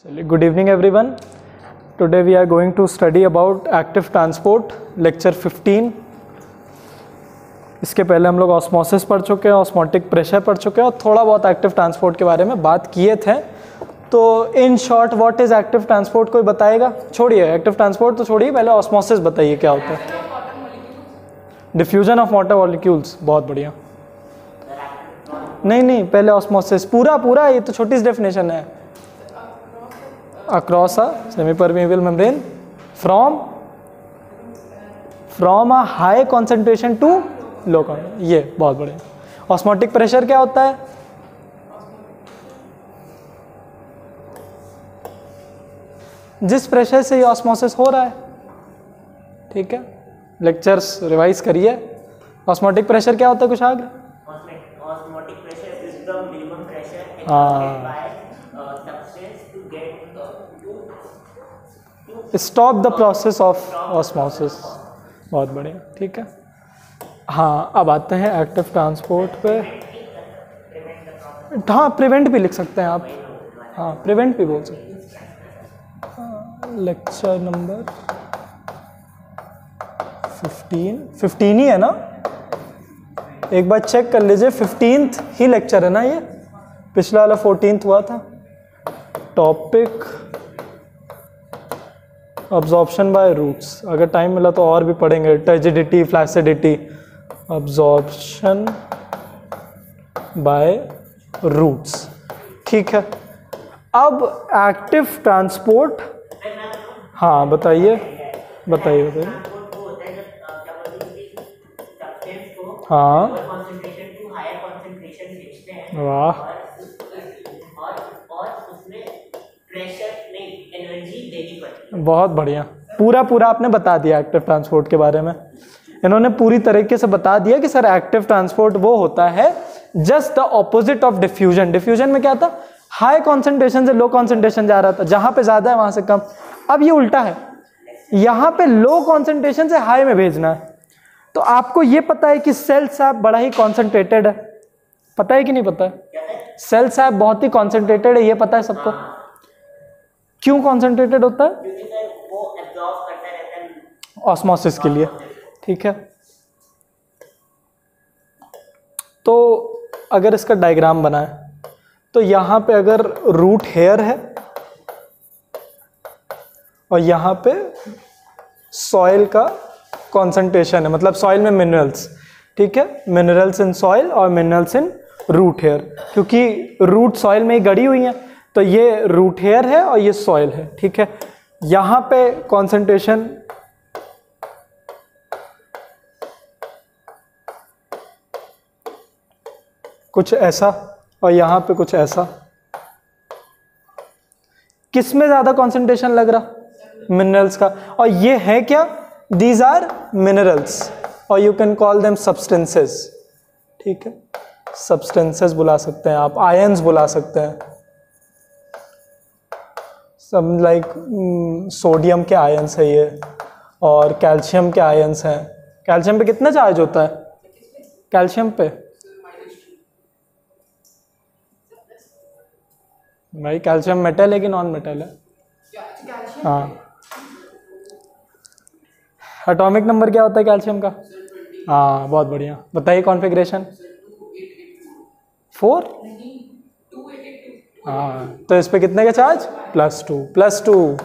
चलिए, good evening everyone. Today we are going to study about active transport, lecture 15. इसके पहले हम लोग ऑस्मोसिस पढ़ चुके हैं, ऑस्मोटिक प्रेशर पढ़ चुके हैं और थोड़ा बहुत एक्टिव ट्रांसपोर्ट के बारे में बात किए थे. तो in short what is active transport कोई बताएगा? छोड़िए एक्टिव ट्रांसपोर्ट तो छोड़िए, पहले ऑस्मोसिस बताइए क्या होता है. डिफ्यूजन ऑफ वाटर मॉलिक्यूल्स, बहुत बढ़िया. नहीं, पहले ऑस्मोसिस पूरा ये तो छोटी सी डेफिनेशन है. Across a semi permeable membrane from a high concentration to low, ये बहुत बढ़िया. ऑस्मोटिक प्रेशर क्या होता है? जिस प्रेशर से ये ऑस्मोसिस हो रहा है. ठीक है, लेक्चर्स रिवाइज करिए. ऑस्मोटिक प्रेशर क्या होता है कुशाग्र? Osmotic pressure is the minimum pressure exerted by substance to get to stop the process of osmosis. बहुत बढ़िया, ठीक है. हाँ, अब आते हैं एक्टिव ट्रांसपोर्ट पे. हाँ, प्रिवेंट भी लिख सकते हैं आप. हाँ, प्रिवेंट भी बोल सकते हैं. लेक्चर नंबर 15 ही है ना? एक बार चेक कर लीजिए, 15th ही लेक्चर है ना ये? पिछला वाला 14th हुआ था. Topic absorption by roots. अगर टाइम मिला तो और भी पढ़ेंगे. Turgidity, flaccidity, absorption by roots. ठीक है. अब एक्टिव ट्रांसपोर्ट. हाँ, बताइए. हाँ, वाह, बहुत बढ़िया. पूरा आपने बता दिया एक्टिव ट्रांसपोर्ट के बारे में. इन्होंने पूरी तरीके से बता दिया कि सर एक्टिव ट्रांसपोर्ट वो होता है just the opposite of diffusion. Diffusion में क्या था? हाई कॉन्सेंट्रेशन से लो कॉन्सेंट्रेशन जा रहा था, जहां पे ज्यादा है वहां से कम. अब ये उल्टा है, यहां पे लो कॉन्सेंट्रेशन से हाई में भेजना है. तो आपको ये पता है कि सेल सैप बड़ा ही कॉन्सेंट्रेटेड है. पता है कि नहीं पता है? सेल सैप बहुत ही कॉन्सेंट्रेटेड है, ये पता है सबको. क्यों कॉन्सेंट्रेटेड होता है? ऑस्मोसिस के लिए. ठीक है. तो अगर इसका डायग्राम बनाए तो यहां पे अगर रूट हेयर है और यहां पे सॉइल का कॉन्सेंट्रेशन है, मतलब सॉइल में मिनरल्स. ठीक है, मिनरल्स इन सॉइल और मिनरल्स इन रूट हेयर. क्योंकि रूट सॉइल में ही गड़ी हुई है, तो ये रूट हेयर है और ये सॉइल है. ठीक है. यहां पे कॉन्सेंट्रेशन कुछ ऐसा और यहां पे कुछ ऐसा. किस में ज्यादा कॉन्सेंट्रेशन लग रहा? मिनरल्स का. और ये है क्या? दीज आर मिनरल्स और you can call them substances. ठीक है, सब्सटेंसेस बुला सकते हैं आप, आयंस बुला सकते हैं. सब लाइक सोडियम के आयंस है ये, और कैल्शियम के आयंस हैं. कैल्शियम पे कितना चार्ज होता है? कैल्शियम पे भाई, कैल्शियम मेटल है कि नॉन मेटल है? हाँ. एटॉमिक नंबर क्या होता है कैल्शियम का? हाँ, बहुत बढ़िया. बताइए कॉन्फ़िगरेशन. 4. हाँ, तो इस पे कितने का चार्ज? +2.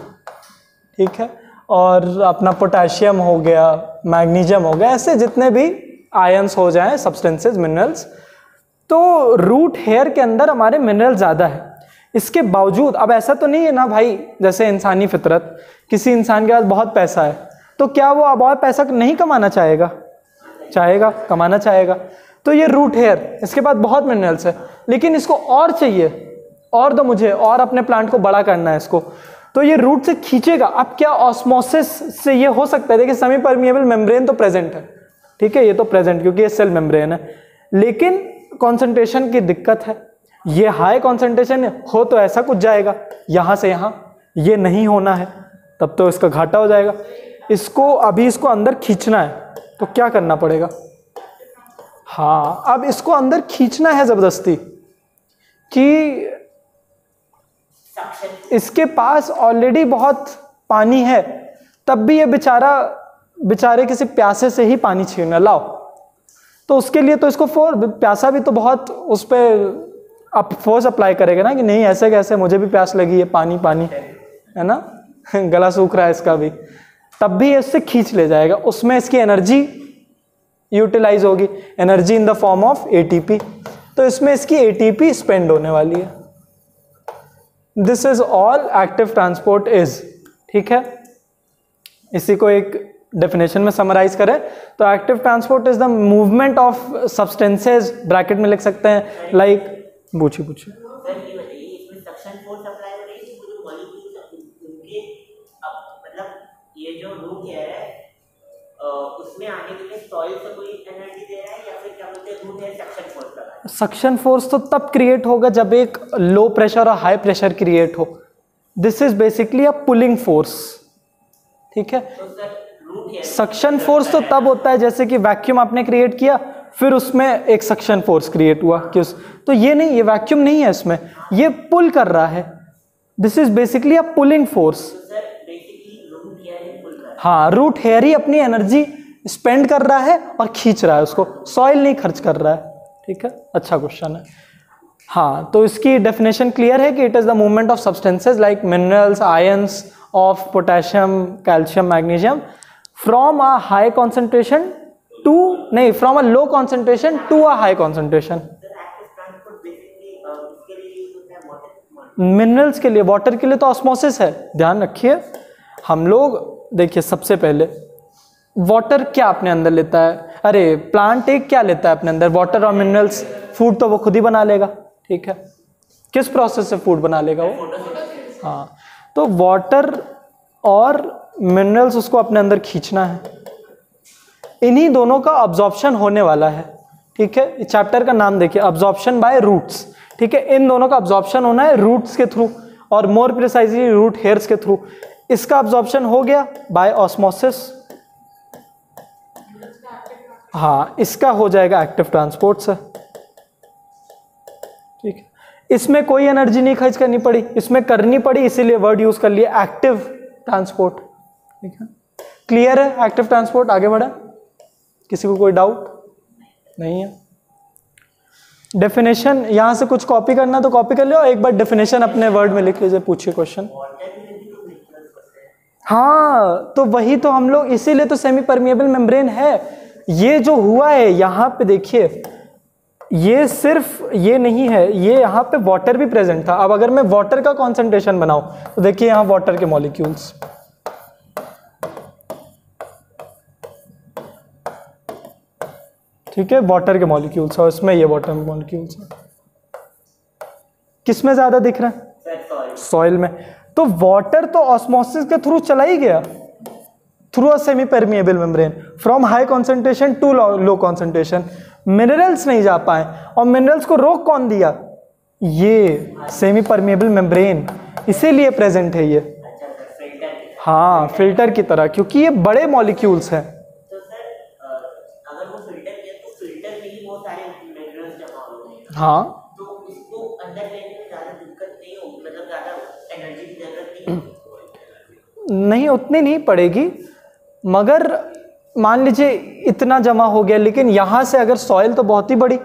ठीक है. और अपना पोटेशियम हो गया, मैग्नीशियम हो गया, ऐसे जितने भी आयंस हो जाएं, सब्सटेंसेस, मिनरल्स. तो रूट हेयर के अंदर हमारे मिनरल ज़्यादा है. इसके बावजूद अब ऐसा तो नहीं है ना भाई, जैसे इंसानी फितरत, किसी इंसान के पास बहुत पैसा है तो क्या वो अब और पैसा नहीं कमाना चाहेगा? कमाना चाहेगा. तो ये रूट हेयर, इसके पास बहुत मिनरल्स है, लेकिन इसको और चाहिए, और दो मुझे, और अपने प्लांट को बड़ा करना है इसको. तो ये रूट से खींचेगा. अब क्या ऑस्मोसिस से ये हो सकता है? देखिए, सेमी परमिएबल मेम्ब्रेन तो प्रेजेंट है. ठीक है, ये तो प्रेजेंट क्योंकि ये सेल मेम्ब्रेन है, लेकिन कॉन्सेंट्रेशन की दिक्कत है. ये हाई कॉन्सेंट्रेशन हो तो ऐसा कुछ जाएगा, यहां से यहां. ये नहीं होना है, तब तो इसका घाटा हो जाएगा. इसको अंदर खींचना है तो क्या करना पड़ेगा? हाँ, अब इसको अंदर खींचना है जबरदस्ती कि इसके पास ऑलरेडी बहुत पानी है, तब भी ये बेचारे किसी प्यासे से ही पानी छीनना लाओ, तो उसके लिए तो इसको प्यासा भी तो बहुत उस पर अब फोर्स अप्लाई करेगा ना कि नहीं ऐसे कैसे, मुझे भी प्यास लगी है, पानी पानी, है ना गला सूख रहा है इसका भी, तब भी इससे खींच ले जाएगा। उसमें इसकी एनर्जी यूटिलाइज होगी, energy in the form of ATP, तो इसमें इसकी एटीपी स्पेंड होने वाली है। This is all active transport is. ठीक है, इसी को एक डेफिनेशन में समराइज करें तो active transport is the movement of substances, bracket में लिख सकते हैं लाइक, पूछिए सर ये बताइए, इसमें सक्शन फोर्स अप्लाई हो रही है कि जो मॉलिक्यूल्स उनके मतलब ये जो रूट है उसमें आने के लिए सॉइल से कोई एनर्जी दे रहा है या फिर क्या बोलते हैं रूट है सक्शन फोर्स लगा रहा है? सक्शन फोर्स तो तब क्रिएट होगा जब एक लो प्रेशर और हाई प्रेशर क्रिएट हो। This is basically a pulling force. ठीक है, तो सर सक्शन फोर्स तो तब होता है जैसे कि वैक्यूम आपने क्रिएट किया, फिर उसमें एक सक्शन फोर्स क्रिएट हुआ कि तो ये नहीं, ये वैक्यूम नहीं है, इसमें ये पुल कर रहा है। This is basically a pulling force. हाँ, रूट हेयर ही अपनी एनर्जी स्पेंड कर रहा है और खींच रहा है उसको, सॉइल नहीं खर्च कर रहा है। ठीक है, अच्छा क्वेश्चन है। हाँ, तो इसकी डेफिनेशन क्लियर है कि it is the movement of substances like minerals, ions of potassium, calcium, magnesium from a high concentration to, नहीं, from a low concentration to a high concentration. Minerals के लिए, वाटर के लिए तो ऑस्मोसिस है। ध्यान रखिए, हम लोग देखिए सबसे पहले वाटर क्या अपने अंदर लेता है, अरे प्लांट एक क्या लेता है अपने अंदर, वाटर और मिनरल्स। फूड तो वो खुद ही बना लेगा। ठीक है, किस प्रोसेस से फूड बना लेगा वो? हाँ, तो वाटर और मिनरल्स उसको अपने अंदर खींचना है, इन्हीं दोनों का अब्जॉर्प्शन होने वाला है। ठीक है, चैप्टर का नाम देखिए, अब्जॉर्प्शन बाय रूट्स। ठीक है, इन दोनों का अब्जॉर्प्शन होना है रूट्स के थ्रू, और मोर प्रिसाइजली रूट हेयर्स के थ्रू। इसका अब्जॉर्प्शन हो गया बाय ऑस्मोसिस। हाँ, इसका हो जाएगा एक्टिव ट्रांसपोर्ट से। ठीक है, इसमें कोई एनर्जी नहीं खर्च करनी पड़ी, इसमें करनी पड़ी, इसीलिए वर्ड यूज कर लिया एक्टिव ट्रांसपोर्ट। ठीक है, क्लियर है एक्टिव ट्रांसपोर्ट? आगे बढ़े, किसी को कोई डाउट नहीं है? डेफिनेशन यहां से कुछ कॉपी करना तो कॉपी कर लो, एक बार डेफिनेशन अपने वर्ड में लिख लीजिए, पूछिए क्वेश्चन। हाँ, तो वही तो हम लोग, इसीलिए तो सेमी परमिएबल मेम्ब्रेन है। ये जो हुआ है यहाँ पे देखिए, ये सिर्फ ये नहीं है, ये यहाँ पे वाटर भी प्रेजेंट था। अब अगर मैं वाटर का कॉन्सेंट्रेशन बनाऊं तो देखिए यहाँ वाटर के मॉलिक्यूल्स, ठीक है, वाटर के मॉलिक्यूल्स, और इसमें ये वाटर मॉलिक्यूल्स है। किस में ज्यादा दिख रहा है? सॉइल में। तो वाटर तो ऑस्मोसिस के थ्रू चला ही गया, through a semi permeable membrane from high concentration to low concentration. Minerals नहीं जा पाए, और मिनरल्स को रोक कौन दिया? ये सेमी परमिएबल मेम्ब्रेन, इसीलिए प्रेजेंट है ये। हाँ, फिल्टर की तरह, क्योंकि ये बड़े मॉलिक्यूल्स हैं। हाँ, तो इसको अंदर लेने में ज़्यादा दिक्कत नहीं होगी, मतलब ज़्यादा एनर्जी की जरूरत नहीं होगी? नहीं, उतनी नहीं पड़ेगी, मगर मान लीजिए इतना जमा हो गया, लेकिन यहाँ से अगर सॉइल तो बहुत ही बड़ी,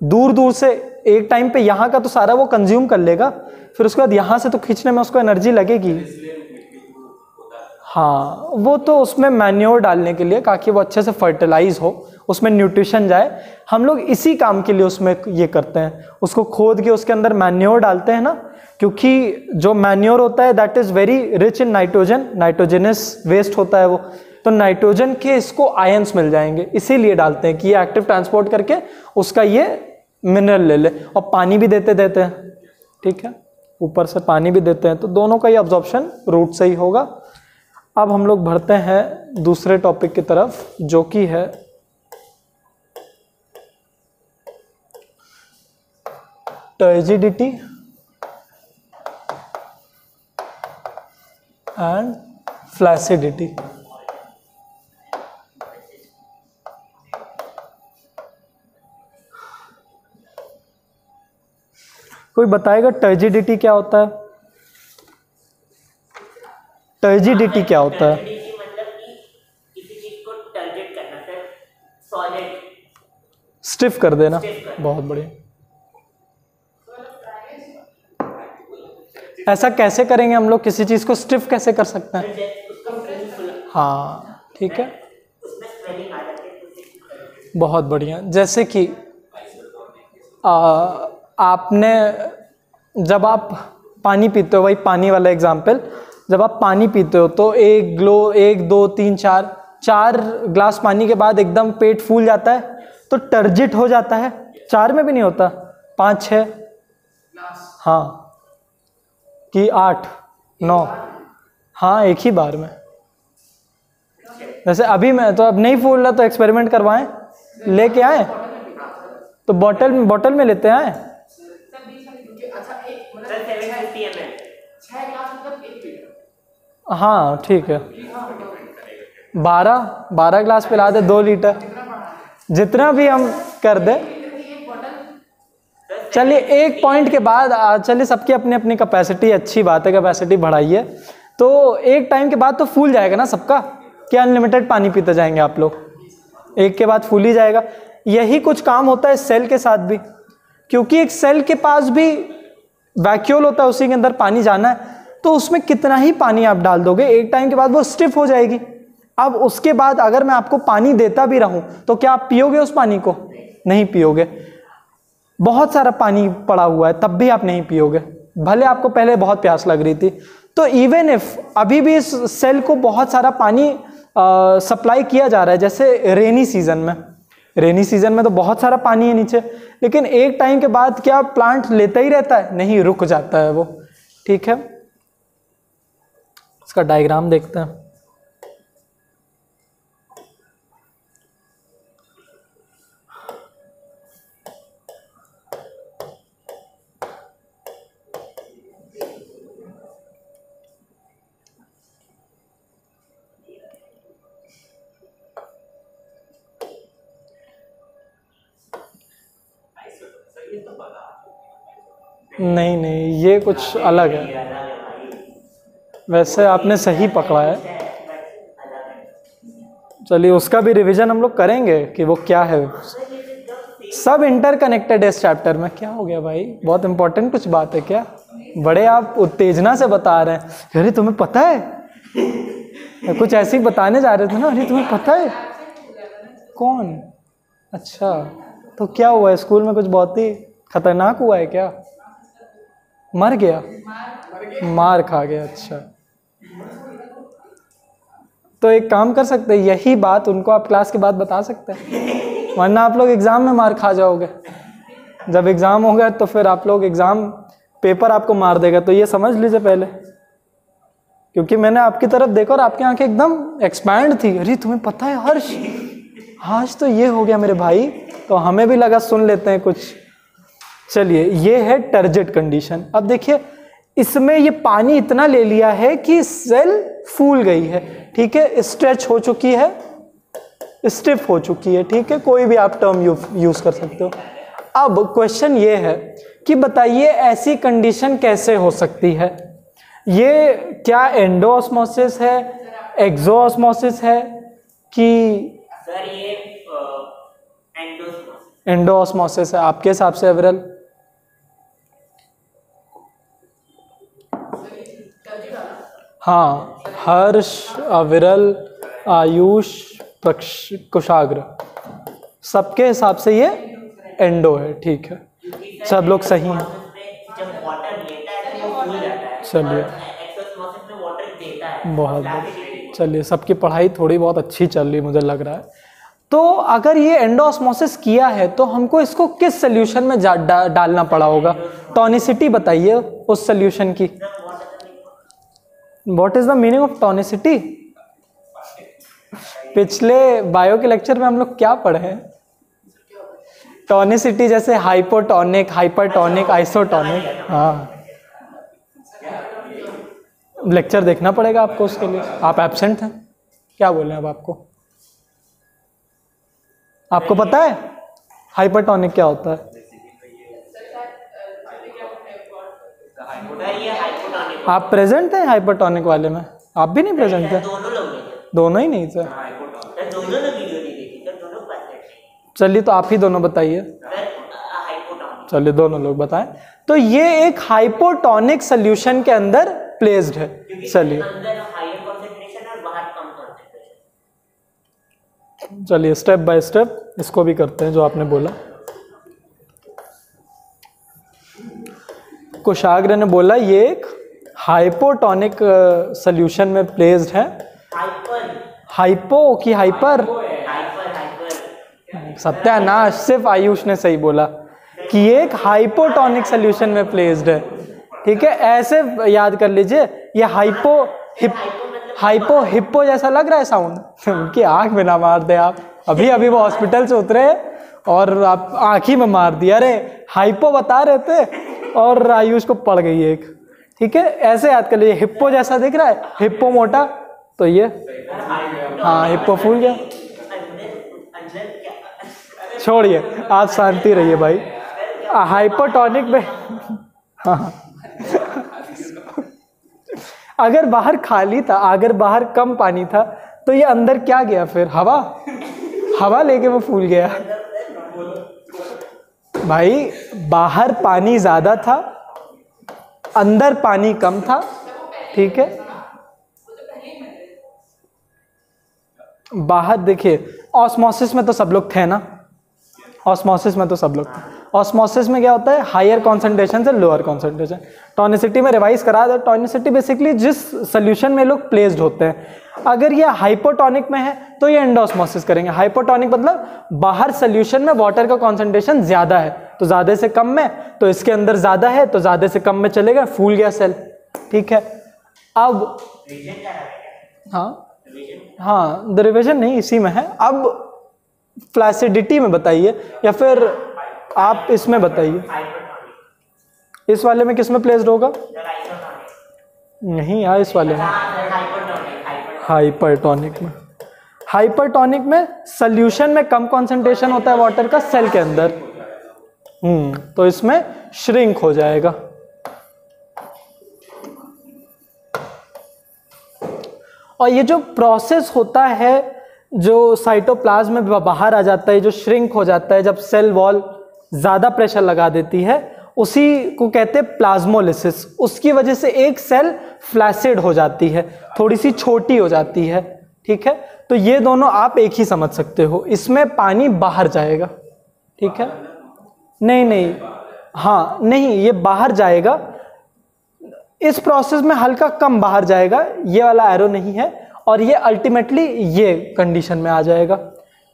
दूर दूर से एक टाइम पे यहाँ का तो सारा वो कंज्यूम कर लेगा, फिर उसके बाद यहाँ से तो खींचने में उसको एनर्जी लगेगी। हाँ, वो तो उसमें मैन्योर डालने के लिए, ताकि वो अच्छे से फर्टिलाइज हो, उसमें न्यूट्रिशन जाए। हम लोग इसी काम के लिए उसमें ये करते हैं, उसको खोद के उसके अंदर मैन्योर डालते हैं ना, क्योंकि जो मैन्योर होता है that is very rich in nitrogen, nitrogenous waste होता है वो, तो नाइट्रोजन के इसको आयंस मिल जाएंगे, इसीलिए डालते हैं कि ये एक्टिव ट्रांसपोर्ट करके उसका ये मिनरल ले ले। और पानी भी देते हैं, ठीक है, ऊपर से पानी भी देते हैं, तो दोनों का ही अब्जॉर्प्शन रूट से ही होगा। अब हम लोग बढ़ते हैं दूसरे टॉपिक की तरफ, जो कि है टर्जिडिटी एंड फ्लैसिडिटी। कोई बताएगा टर्जिडिटी क्या होता है? टर्जिडिटी क्या होता है? टर्जिडिटी मतलब कि किसी चीज को टर्जिट करना, सर सॉलिड स्टिफ कर देना। बहुत बढ़िया। ऐसा कैसे करेंगे हम लोग? किसी चीज को स्टिफ कैसे कर सकते हैं? हाँ ठीक है, उसमें स्वेलिंग आ जाती है। बहुत बढ़िया। जैसे कि आपने जब आप पानी पीते हो, वही पानी वाला एग्जाम्पल, जब आप पानी पीते हो तो एक दो तीन चार ग्लास पानी के बाद एकदम पेट फूल जाता है तो टर्जिट हो जाता है। 4 में भी नहीं होता, 5 6, हाँ कि 8 9, हाँ एक ही बार में। जैसे अभी मैं तो अब नहीं फूल रहा तो एक्सपेरिमेंट करवाएं, लेके आए तो बॉटल में लेते आए। हाँ ठीक है, 12 ग्लास पिला दे, 2 लीटर, जितना भी हम कर दे। चलिए एक पॉइंट के बाद चलिए सबकी अपनी अपनी कैपेसिटी, अच्छी बात है, कैपेसिटी बढ़ाइए। तो एक टाइम के बाद तो फूल जाएगा ना सबका, क्या अनलिमिटेड पानी पीते जाएंगे आप लोग? एक के बाद फूल ही जाएगा। यही कुछ काम होता है सेल के साथ भी, क्योंकि एक सेल के पास भी वैक्यूल होता है, उसी के अंदर पानी जाना है, तो उसमें कितना ही पानी आप डाल दोगे एक टाइम के बाद वो स्टिफ हो जाएगी। अब उसके बाद अगर मैं आपको पानी देता भी रहूं तो क्या आप पियोगे उस पानी को? नहीं पियोगे। बहुत सारा पानी पड़ा हुआ है तब भी आप नहीं पियोगे, भले आपको पहले बहुत प्यास लग रही थी। तो इवन इफ अभी भी इस सेल को बहुत सारा पानी सप्लाई किया जा रहा है, जैसे रेनी सीजन में तो बहुत सारा पानी है नीचे, लेकिन एक टाइम के बाद क्या प्लांट लेता ही रहता है? नहीं, रुक जाता है वो। ठीक है, इसका डायग्राम देखते हैं। नहीं, ये कुछ अलग है। वैसे आपने सही पकड़ा है। चलिए उसका भी रिवीजन हम लोग करेंगे कि वो क्या है। सब इंटरकनेक्टेड है इस चैप्टर में। क्या हो गया भाई, बहुत इंपॉर्टेंट कुछ बात है क्या? बड़े आप उत्तेजना से बता रहे हैं। अरे तुम्हें पता है, कुछ ऐसे ही बताने जा रहे थे ना। अरे तुम्हें पता है? कौन? अच्छा, तो क्या हुआ है? स्कूल में कुछ बहुत ही खतरनाक हुआ है क्या? मर गया? मार खा गया? अच्छा, तो एक काम कर सकते हैं, यही बात उनको आप क्लास के बाद बता सकते हैं, वरना आप लोग एग्जाम में मार खा जाओगे। जब एग्जाम होगा तो फिर आप लोग एग्जाम पेपर आपको मार देगा, तो ये समझ लीजिए पहले, क्योंकि मैंने आपकी तरफ देखा और आपकी आंखें एकदम एक्सपैंड थी। अरे तुम्हें पता है हर्ष, आज तो ये हो गया मेरे भाई, तो हमें भी लगा सुन लेते हैं कुछ। चलिए, ये है टर्जिट कंडीशन। अब देखिए इसमें ये पानी इतना ले लिया है कि सेल फूल गई है, ठीक है, स्ट्रेच हो चुकी है, स्टिफ हो चुकी है, ठीक है, कोई भी आप टर्म यूज कर सकते हो। अब क्वेश्चन ये है कि बताइए ऐसी कंडीशन कैसे हो सकती है? ये क्या एंडोऑस्मोसिस है, एक्सोऑस्मोसिस है कि? सर ये एंडोऑस्मोसिस है आपके हिसाब से एवरल? हाँ, हर्ष, अविरल, आयुष, कुशाग्र, सबके हिसाब से ये एंडो है, ठीक है, सब लोग सही हैं। चलिए बहुत बढ़िया, चलिए सबकी पढ़ाई थोड़ी बहुत अच्छी चल रही मुझे लग रहा है। तो अगर ये एंडोऑस्मोसिस किया है तो हमको इसको किस सोल्यूशन में डालना पड़ा होगा? टॉनिसिटी बताइए उस सोल्यूशन की। What is the meaning of tonicity? पिछले बायो के लेक्चर में हम लोग क्या पढ़े हैं? टॉनिसिटी जैसे हाइपोटोनिक, हाइपरटोनिक, आइसोटोनिक। हाँ, लेक्चर देखना पड़ेगा आपको उसके लिए, आप एब्सेंट हैं। क्या बोले अब आपको पता है हाइपरटोनिक क्या होता है? आप प्रेजेंट हैं हाइपरटोनिक वाले में? आप भी नहीं प्रेजेंट थे? दोनों लोग नहीं थे। दोनों ही नहीं थे? सर दोनों ने वीडियो नहीं देखी, सर दोनों पास थे। चलिए तो आप ही दोनों बताइए। Sir hypotonic. चलिए दोनों लोग बताएं। तो ये एक हाइपोटोनिक सोल्यूशन के अंदर प्लेस्ड है। चलिए अंदर हायर कंसंट्रेशन और बाहर कम कंसंट्रेशन। चलिए स्टेप बाय स्टेप इसको भी करते हैं जो आपने बोला। कुशाग्र ने बोला ये एक हाइपोटोनिक सोल्यूशन में प्लेस्ड है। हाइपो की हाइपर? सत्यानाश, सिर्फ आयुष ने सही बोला कि ये एक हाइपोटोनिक सोल्यूशन में प्लेस्ड है। ठीक है, ऐसे याद कर लीजिए। ये हाइपो हिप्पो जैसा लग रहा है साउंड। उनकी आंख में ना मार दे आप। अभी अभी वो हॉस्पिटल से उतरे और आप आंख ही में मार दिया। अरे हाइपो बता रहे थे और आयुष को पड़ गई एक। ठीक है, ऐसे याद कर लीजिए। हिप्पो जैसा दिख रहा है, हिप्पो मोटा, तो ये हाँ हिप्पो फूल गया। छोड़िए, आप शांति रहिए भाई। हाइपोटोनिक में हाँ अगर बाहर खाली था, अगर बाहर कम पानी था तो ये अंदर क्या गया फिर? हवा लेके वो फूल गया। भाई बाहर पानी ज्यादा था, अंदर पानी कम था। ठीक है, बाहर देखिए ऑस्मोसिस में तो सब लोग थे ना। ऑस्मोसिस में तो सब लोग थे। ऑस्मोसिस में क्या होता है? हायर कॉन्सेंट्रेशन से लोअर कॉन्सेंट्रेशन। टॉनिसिटी में रिवाइज करा दो। टॉनिसिटी बेसिकली जिस सोल्यूशन में लोग प्लेस्ड होते हैं। अगर ये हाइपोटोनिक में है तो ये एंडोस्मोसिस करेंगे। हाइपोटोनिक मतलब बाहर सोल्यूशन में वाटर का कॉन्सेंट्रेशन ज्यादा है, तो ज्यादा से कम में, तो इसके अंदर ज्यादा है तो ज्यादा से कम में चलेगा, फूल गया सेल। ठीक है, अब हाँ डेरिवेशन नहीं इसी में है। अब फ्लैसिडिटी में बताइए, या फिर आप इसमें बताइए। इस वाले में किस में प्लेस्ड होगा? नहीं यार, इस वाले में हाइपरटोनिक में। हाइपरटोनिक में सोल्यूशन में कम कंसंट्रेशन होता है वाटर का सेल के अंदर। तो इसमें श्रिंक हो जाएगा। और ये जो प्रोसेस होता है, जो साइटोप्लाज्म में बाहर आ जाता है, जो श्रिंक हो जाता है जब सेल वॉल ज्यादा प्रेशर लगा देती है, उसी को कहते हैं प्लाज्मोलिसिस। उसकी वजह से एक सेल फ्लैसिड हो जाती है, थोड़ी सी छोटी हो जाती है। ठीक है, तो ये दोनों आप एक ही समझ सकते हो। इसमें पानी बाहर जाएगा। ठीक है, नहीं हाँ नहीं, ये बाहर जाएगा। इस प्रोसेस में हल्का कम बाहर जाएगा, ये वाला एरो नहीं है, और ये अल्टीमेटली ये कंडीशन में आ जाएगा।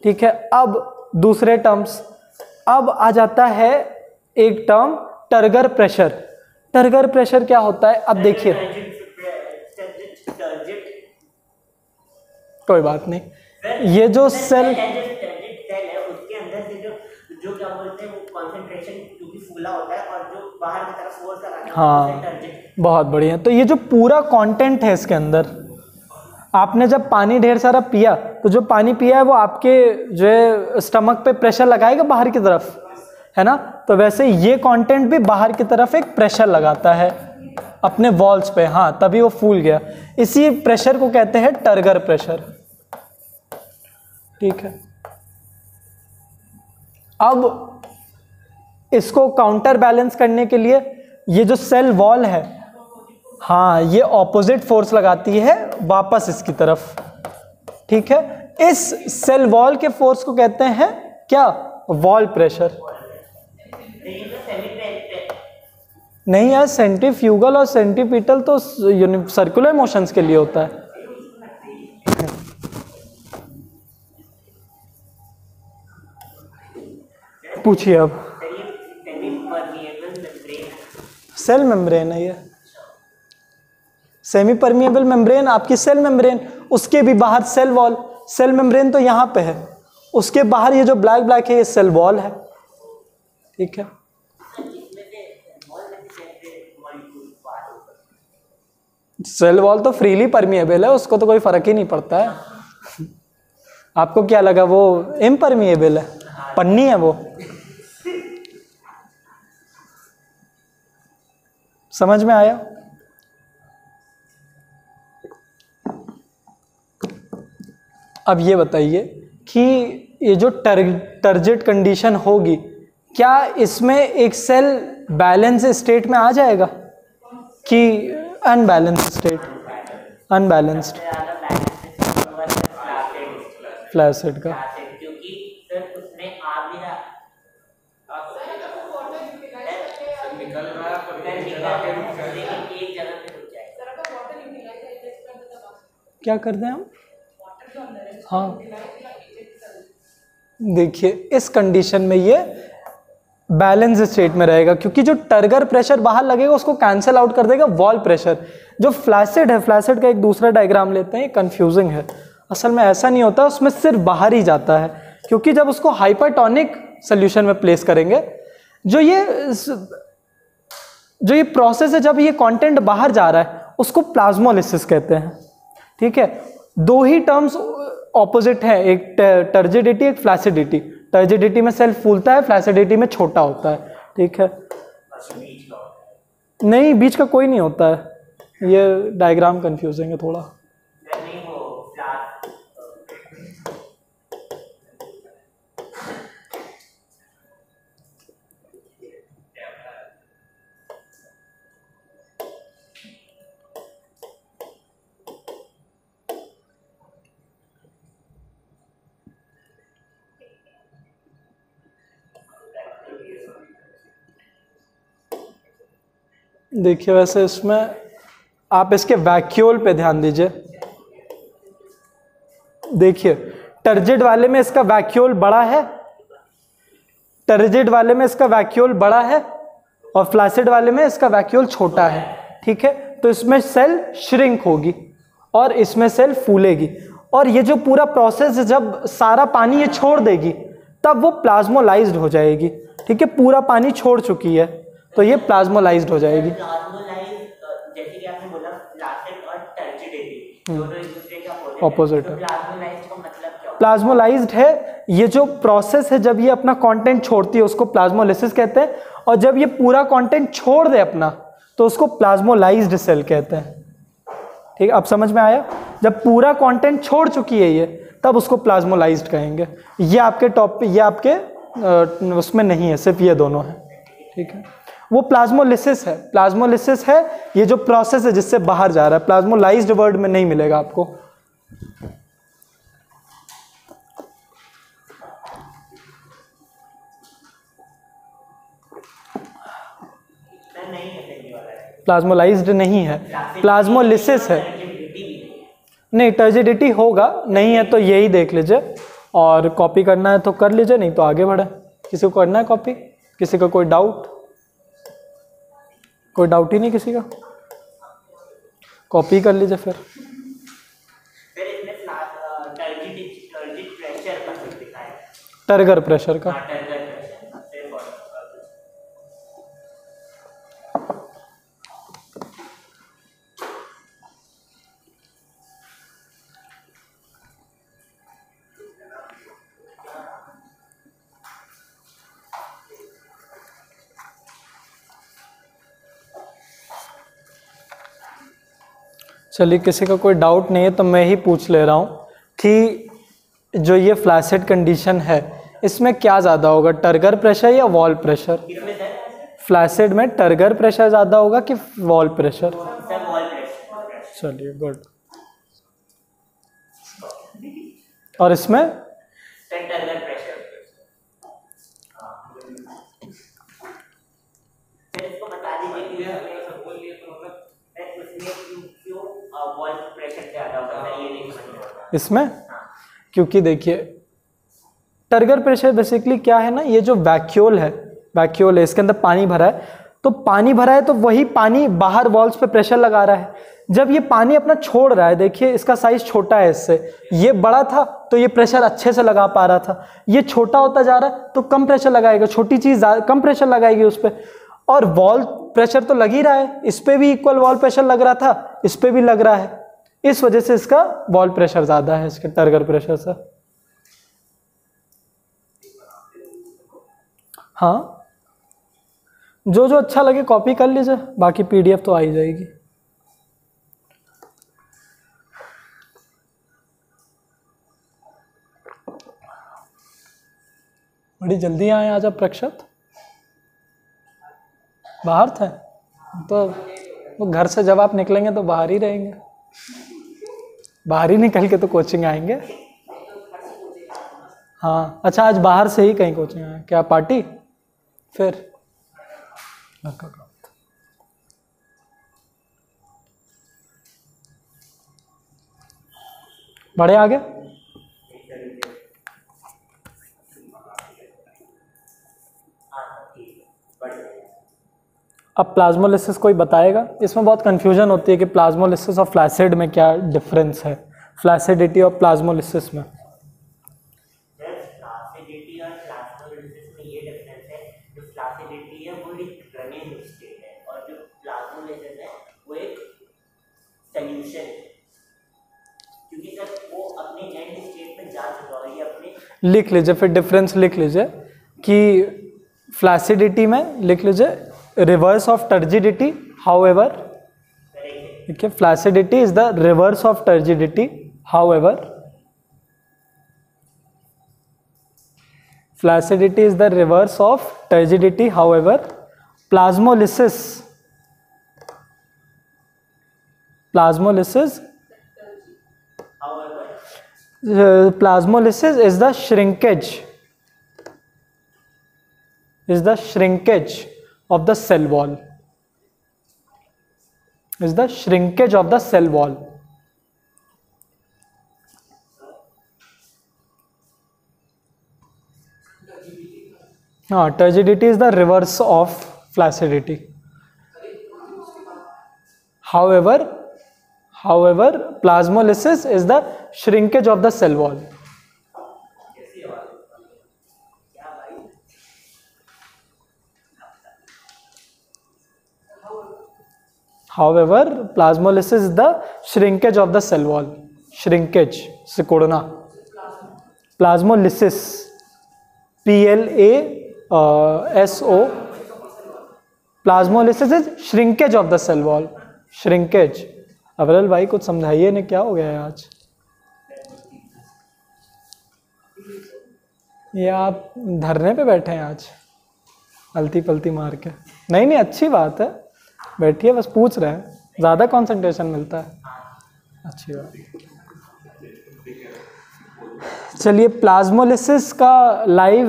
ठीक है, अब दूसरे टर्म्स। अब आ जाता है एक term turgor pressure. Turgor pressure क्या होता है? अब देखिए, कोई बात नहीं, ये जो सेल है उसके अंदर से जो क्या बोलते हैं वो कंसंट्रेशन क्योंकि फूला होता है और जो बाहर की तरफ फोर्स लगाता है। हाँ बहुत बढ़िया। तो ये जो पूरा कंटेंट है इसके अंदर, आपने जब पानी ढेर सारा पिया तो जो पानी पिया है वो आपके जो है स्टमक पे प्रेशर लगाएगा बाहर की तरफ, है ना? तो वैसे ये कंटेंट भी बाहर की तरफ एक प्रेशर लगाता है अपने वॉल्स पे। हाँ, तभी वो फूल गया। इसी प्रेशर को कहते हैं टर्गर प्रेशर। ठीक है, अब इसको काउंटर बैलेंस करने के लिए ये जो सेल वॉल है, हाँ, ये ऑपोजिट फोर्स लगाती है वापस इसकी तरफ। ठीक है, इस सेल वॉल के फोर्स को कहते हैं क्या? Wall pressure. नहीं यार, सेंट्रीफ्यूगल और सेंट्रीपिटल तो सर्कुलर मोशंस के लिए होता है। पूछिए अब। सेल मेम्ब्रेन है ये। सेमी परमिएबल मेम्ब्रेन आपकी सेल मेम्ब्रेन, उसके भी बाहर सेल वॉल। सेल मेम्ब्रेन तो यहाँ पे है, उसके बाहर ये जो ब्लैक ब्लैक है ये सेल वॉल है। ठीक है, सेल वॉल तो फ्रीली परमिएबल है, उसको तो कोई फर्क ही नहीं पड़ता है। आपको क्या लगा वो इम्परमिएबल है? पन्नी है वो। समझ में आया? अब ये बताइए कि ये जो टर्जिड कंडीशन होगी, क्या इसमें एक सेल बैलेंस स्टेट में आ जाएगा कि अनबैलेंस्ड स्टेट? अनबैलेंस्ड फ्लैसिड का, क्योंकि सर उसमें आ भी रहा क्या करते हैं हम? हाँ, देखिए इस कंडीशन में ये बैलेंस स्टेट में रहेगा, क्योंकि जो टर्गर प्रेशर बाहर लगेगा उसको कैंसिल आउट कर देगा वॉल प्रेशर। जो फ्लैसिड है, फ्लैसिड का एक दूसरा डायग्राम लेते हैं, कंफ्यूजिंग है, असल में ऐसा नहीं होता, उसमें सिर्फ बाहर ही जाता है, क्योंकि जब उसको हाइपरटोनिक सोल्यूशन में प्लेस करेंगे, जो ये प्रोसेस है, जब ये कंटेंट बाहर जा रहा है उसको प्लाज्मोलिसिस कहते हैं। ठीक है, दो ही टर्म्स ऑपोजिट है, एक टर्जिडिटी, एक फ्लैसिडिटी। टर्जिडिटी में सेल फूलता है, फ्लैसिडिटी में छोटा होता है। ठीक है, नहीं बीच का कोई नहीं होता है, ये डायग्राम कंफ्यूजिंग है थोड़ा। देखिए वैसे इसमें आप इसके वैक्यूल पे ध्यान दीजिए। देखिए टर्जिड वाले में इसका वैक्यूल बड़ा है, टर्जिड वाले में इसका वैक्यूल बड़ा है, और फ्लैसिड वाले में इसका वैक्यूल छोटा है। ठीक है, तो इसमें सेल श्रिंक होगी और इसमें सेल फूलेगी, और ये जो पूरा प्रोसेस जब सारा पानी ये छोड़ देगी तब वो प्लाज्मोलाइज्ड हो जाएगी। ठीक है, पूरा पानी छोड़ चुकी है तो ये प्लाज्मोलाइज्ड हो जाएगी। जैसे कि आपने बोला फ्लैसिड और टर्जिडिटी दोनों एक दूसरे के ऑपोजिट है। प्लाज्मोलाइज्ड का मतलब क्या? प्लाज्मोलाइज्ड है ये जो प्रोसेस है, जब ये अपना कंटेंट छोड़ती है उसको प्लाज्मोलिसिस कहते हैं, और जब ये पूरा कंटेंट छोड़ दे अपना तो उसको प्लाज्मोलाइज्ड सेल कहते हैं। ठीक, अब समझ में आया? जब पूरा कंटेंट छोड़ चुकी है ये, तब उसको प्लाज्मोलाइज्ड कहेंगे। ये आपके टॉपिक, ये आपके उसमें नहीं है, सिर्फ ये दोनों है। ठीक है, वो प्लाज्मोलिसिस है, प्लाज्मोलिसिस है ये जो प्रोसेस है जिससे बाहर जा रहा है। प्लाज्मोलाइज्ड वर्ड में नहीं मिलेगा आपको। प्लाज्मोलाइज्ड नहीं है, प्लाज्मोलिसिस है। नहीं, टर्जिडिटी होगा, नहीं है तो यही देख लीजिए, और कॉपी करना है तो कर लीजिए, नहीं तो आगे बढ़े। किसी को करना है कॉपी? किसी का कोई डाउट? कोई डाउट ही नहीं किसी का? कॉपी कर लीजिए फिर। टर्गर प्रेशर का चलिए, किसी का कोई डाउट नहीं है तो मैं ही पूछ ले रहा हूँ कि जो ये फ्लैसिड कंडीशन है इसमें क्या ज़्यादा होगा, टर्गर प्रेशर या वॉल प्रेशर? फ्लैसिड में टर्गर प्रेशर ज़्यादा होगा कि वॉल प्रेशर? चलिए गुड। और इसमें टर्गर प्रेशर। इसको बता दीजिए वॉल प्रेशर ज़्यादा होता है, ये नहीं समझ इसमें? क्योंकि देखिए टर्गर प्रेशर बेसिकली क्या है ना, ये जो वैक्यूल है, वैक्यूल है, इसके अंदर पानी भरा है, तो पानी भरा है तो वही पानी बाहर वॉल्स पे प्रेशर लगा रहा है। जब ये पानी अपना छोड़ रहा है, देखिए इसका साइज छोटा है इससे, ये बड़ा था तो ये प्रेशर अच्छे से लगा पा रहा था, ये छोटा होता जा रहा है तो कम प्रेशर लगाएगा, छोटी चीज़ कम प्रेशर लगाएगी उस पर। और वॉल प्रेशर तो लग ही रहा है, इस पर भी इक्वल वॉल प्रेशर लग रहा था, इस पर भी लग रहा है, इस वजह से इसका वॉल प्रेशर ज़्यादा है इसके टर्गर प्रेशर से। हाँ, जो जो अच्छा लगे कॉपी कर लीजिए, बाकी पीडीएफ तो आ ही जाएगी। बड़ी जल्दी आए आज आप प्रक्षत, बाहर थे तो वो घर से जब आप निकलेंगे तो बाहर ही रहेंगे, बाहर ही निकल के तो कोचिंग आएंगे। हाँ अच्छा, आज बाहर से ही कहीं कोचिंग आए क्या, पार्टी फिर बढ़े आगे। अब प्लाज्मोलिसिस कोई बताएगा, इसमें बहुत कंफ्यूजन होती है कि प्लाज्मोलिसिस और फ्लैसिड में क्या डिफरेंस है, फ्लैसिडिटी और प्लाज्मोलिसिस में। फ्लैसिडिटी और प्लाज्मोलिसिस में ये डिफरेंस है, जो फ्लैसिडिटी है वो एक रनिंग स्टेट है और जो प्लाज्मोलिसिस है वो एक सॉल्यूशन है, क्योंकि सर वो अपने एंड स्टेट में जा चुका है। ये अपने लिख लीजिए फिर डिफरेंस लिख लीजिए कि फ्लैसिडिटी में लिख लीजिए रिवर्स ऑफ टर्जिडिटी, हाउएवर, ठीक है, flaccidity is the reverse of turgidity, however flaccidity is the reverse of turgidity, however plasmolysis is the shrinkage of the cell wall, हाँ, turgidity is the reverse of flaccidity. However, plasmolysis is the shrinkage of the cell wall. However, plasmolysis is the shrinkage of the cell wall. Shrinkage, सिकुड़ना. Plasmolysis, PLASO. Plasmolysis is shrinkage of the cell wall. Shrinkage. अवरल भाई कुछ समझाइए ने, क्या हो गया है आज? ये आप धरने पे बैठे हैं आज, अलती पलती मार के? नहीं अच्छी बात है, बैठिए, बस पूछ रहे हैं, ज़्यादा कंसंट्रेशन मिलता है, अच्छी बात। चलिए, प्लाज्मोलिसिस का लाइव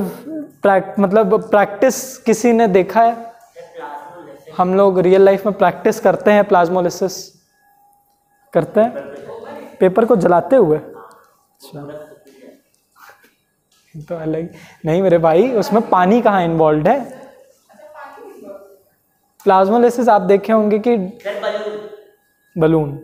मतलब प्रैक्टिस किसी ने देखा है? हम लोग रियल लाइफ में प्रैक्टिस करते हैं, प्लाज्मोलिसिस करते हैं पेपर को जलाते हुए। अच्छा, तो अलग नहीं मेरे भाई, उसमें पानी कहाँ इन्वॉल्व है? प्लाज्मोलिसिस आप देखे होंगे कि बलून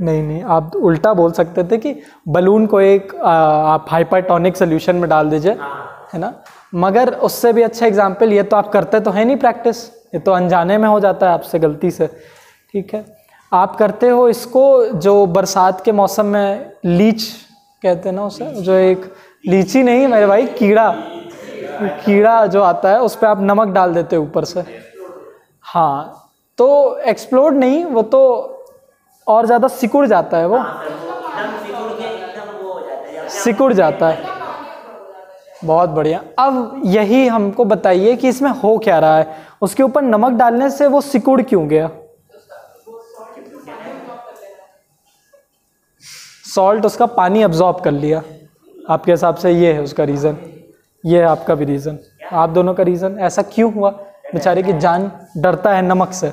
नहीं, आप उल्टा बोल सकते थे कि बलून को एक आप हाइपरटोनिक सोल्यूशन में डाल दीजिए, है ना। मगर उससे भी अच्छा एग्जाम्पल, ये तो आप करते तो है नहीं प्रैक्टिस, ये तो अनजाने में हो जाता है आपसे गलती से, ठीक है। आप करते हो इसको जो बरसात के मौसम में लीच कहते हैं ना उसे, जो एक लीची नहीं मेरे भाई, कीड़ा जो आता है, उस पर आप नमक डाल देते हो ऊपर से, हाँ, तो एक्सप्लोड नहीं, वो तो और ज़्यादा सिकुड़ जाता है, वो सिकुड़ जाता है। बहुत बढ़िया। अब यही हमको बताइए कि इसमें हो क्या रहा है, उसके ऊपर नमक डालने से वो सिकुड़ क्यों गया? सॉल्ट उसका पानी अब्जॉर्ब कर लिया, आपके हिसाब से ये है उसका रीज़न, ये है आपका भी रीज़न, आप दोनों का रीज़न। ऐसा क्यों हुआ? बेचारे की जान डरता है नमक से।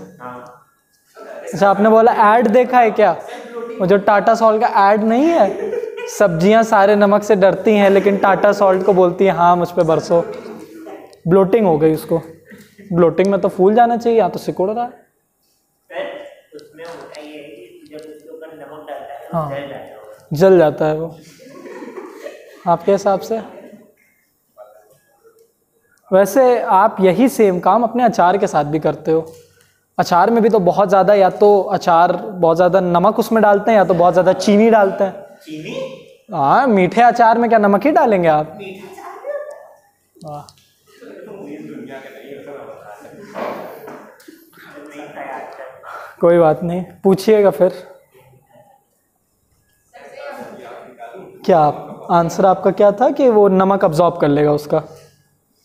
अच्छा, आपने बोला ऐड देखा है क्या? वो जो टाटा सॉल्ट का ऐड नहीं है, सब्जियां सारे नमक से डरती हैं लेकिन टाटा सॉल्ट को बोलती है हाँ मुझ पे बरसो। ब्लोटिंग हो गई उसको, ब्लोटिंग में तो फूल जाना चाहिए, यहाँ तो सिकुड़ रहा है। उसमें होता ये है कि जब उसके ऊपर नमक डालता है, हाँ, जल जाता है वो, आपके हिसाब से। वैसे आप यही सेम काम अपने अचार के साथ भी करते हो। अचार में भी तो बहुत ज़्यादा, या तो अचार बहुत ज़्यादा नमक उसमें डालते हैं या तो बहुत ज़्यादा चीनी डालते हैं। चीनी? हाँ, मीठे अचार में क्या नमक ही डालेंगे आप? वाह, कोई बात नहीं, पूछिएगा फिर। क्या आंसर आपका क्या था कि वो नमक अब्जॉर्ब कर लेगा उसका।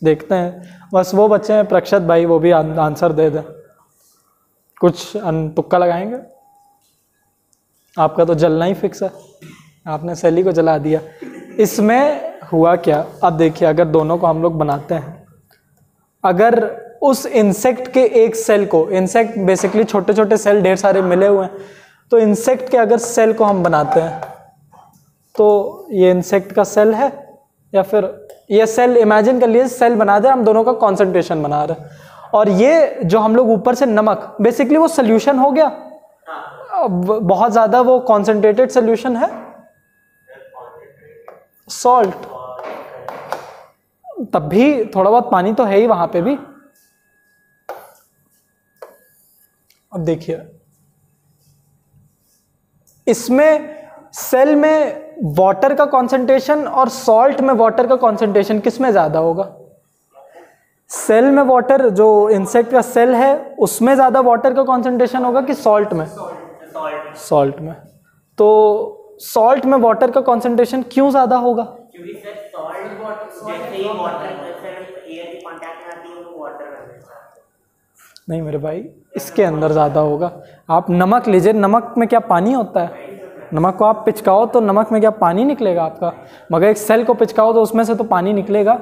देखते हैं, बस वो बच्चे हैं प्रक्षत भाई, वो भी आंसर दे दें। कुछ तुक्का लगाएंगे? आपका तो जलना ही फिक्स है, आपने सेली को जला दिया। इसमें हुआ क्या, अब देखिए, अगर दोनों को हम लोग बनाते हैं, अगर उस इंसेक्ट के एक सेल को, इंसेक्ट बेसिकली छोटे छोटे सेल ढेर सारे मिले हुए हैं, तो इंसेक्ट के अगर सेल को हम बनाते हैं, तो ये इंसेक्ट का सेल है, या फिर ये सेल इमेजिन कर लिए सेल बना दे, हम दोनों का कॉन्सेंट्रेशन बना रहे हैं, और ये जो हम लोग ऊपर से नमक, बेसिकली वो सोल्यूशन हो गया, बहुत ज़्यादा वो कॉन्सेंट्रेटेड सोल्यूशन है, सॉल्ट, तब भी थोड़ा बहुत पानी तो है ही वहां पे भी। अब देखिए, इसमें सेल में वाटर का कंसंट्रेशन और सॉल्ट में वाटर का कंसंट्रेशन किस में ज़्यादा होगा? सेल में वाटर, जो इंसेक्ट का सेल है उसमें ज़्यादा वाटर का कंसंट्रेशन होगा कि सॉल्ट में? सॉल्ट में। तो सॉल्ट में वाटर का कंसंट्रेशन क्यों ज़्यादा होगा? क्योंकि सर सॉल्ट जैसे ही वाटर एयर के कांटेक्ट में आती है वो वाटर बन जाता है। नहीं मेरे भाई, इसके अंदर ज़्यादा होगा। आप नमक लीजिए, नमक में क्या पानी होता है? नमक को आप पिचकाओ तो नमक में क्या पानी निकलेगा आपका? मगर एक सेल को पिचकाओ तो उसमें से तो पानी निकलेगा,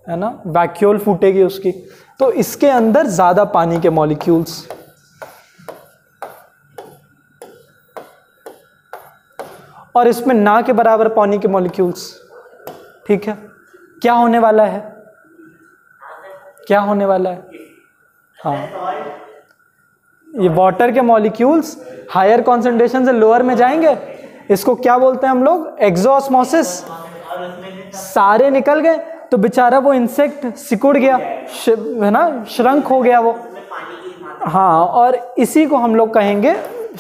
है ना, वैक्यूल फूटेगी उसकी। तो इसके अंदर ज़्यादा पानी के मॉलिक्यूल्स, और इसमें ना के बराबर पानी के मॉलिक्यूल्स। ठीक है, क्या होने वाला है? क्या होने वाला है? हाँ, ये वाटर के मॉलिक्यूल्स हायर कॉन्सेंट्रेशन से लोअर में जाएंगे, इसको क्या बोलते हैं हम लोग? एक्सोऑस्मोसिस। सारे निकल गए तो बेचारा वो इंसेक्ट सिकुड़ गया, है ना, श्रंक हो गया वो। हाँ, और इसी को हम लोग कहेंगे,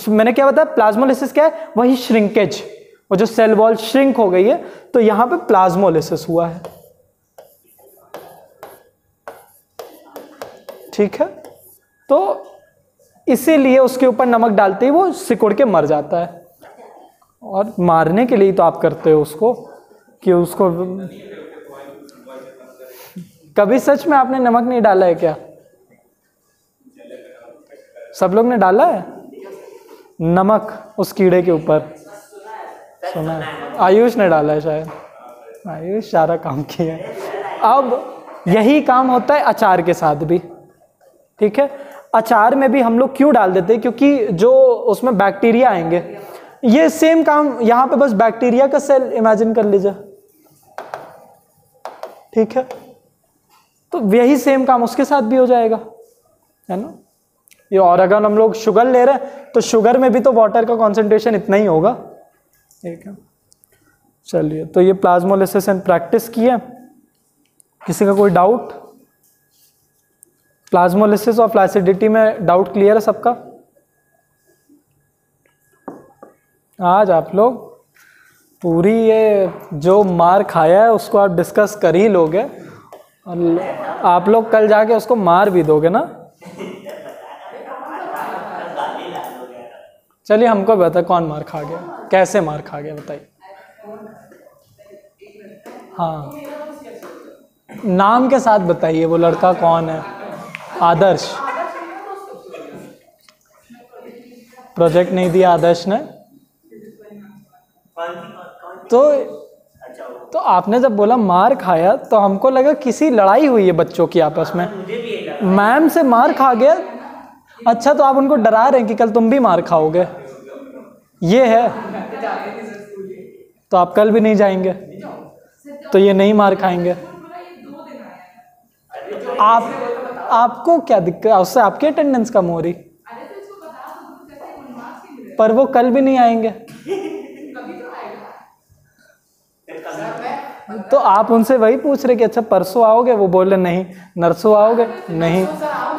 मैंने क्या बताया, प्लाज्मोलिसिस क्या है? वही श्रिंकेज, वो जो सेल वॉल श्रिंक हो गई है, तो यहाँ पे प्लाज्मोलिसिस हुआ है। ठीक है, तो इसीलिए उसके ऊपर नमक डालते ही वो सिकुड़ के मर जाता है। और मारने के लिए तो आप करते हो उसको, कि उसको कभी सच में आपने नमक नहीं डाला है क्या? सब लोग ने डाला है नमक उस कीड़े के ऊपर? सुना है, आयुष ने डाला है शायद, आयुष सारा काम किया है। अब यही काम होता है अचार के साथ भी। ठीक है, अचार में भी हम लोग क्यों डाल देते हैं? क्योंकि जो उसमें बैक्टीरिया आएंगे, ये सेम काम यहाँ पे, बस बैक्टीरिया का सेल इमेजिन कर लीजिए। ठीक है, तो यही सेम काम उसके साथ भी हो जाएगा, है ना। ये, और अगर हम लोग शुगर ले रहे हैं तो शुगर में भी तो वाटर का कॉन्सेंट्रेशन इतना ही होगा। ठीक है, चलिए, तो ये प्लाज्मोलिसिस एंड प्रैक्टिस की है। किसी का कोई डाउट? प्लाज्मोलिसिस और फ्लैसिडिटी में डाउट क्लियर है सबका? आज आप लोग पूरी ये जो मार खाया है उसको आप डिस्कस कर ही लोगे, और आप लोग कल जाके उसको मार भी दोगे ना। चलिए, हमको बता कौन मार खा गया, कैसे मार खा गया बताइए। हाँ, नाम के साथ बताइए, वो लड़का कौन है? आदर्श। प्रोजेक्ट नहीं दिया आदर्श ने, तो आपने जब बोला मार खाया तो हमको लगा किसी लड़ाई हुई है बच्चों की आपस में, मैम से मार खा गया। अच्छा, तो आप उनको डरा रहे हैं कि कल तुम भी मार खाओगे, ये है? तो आप कल भी नहीं जाएंगे, तो ये नहीं मार खाएंगे। आपको क्या दिक्कत? उससे आपकी अटेंडेंस कम हो रही, पर वो कल भी नहीं आएंगे। तो आप उनसे वही पूछ रहे कि अच्छा परसों आओगे? वो बोल रहे नहीं। नरसों आओगे? नहीं।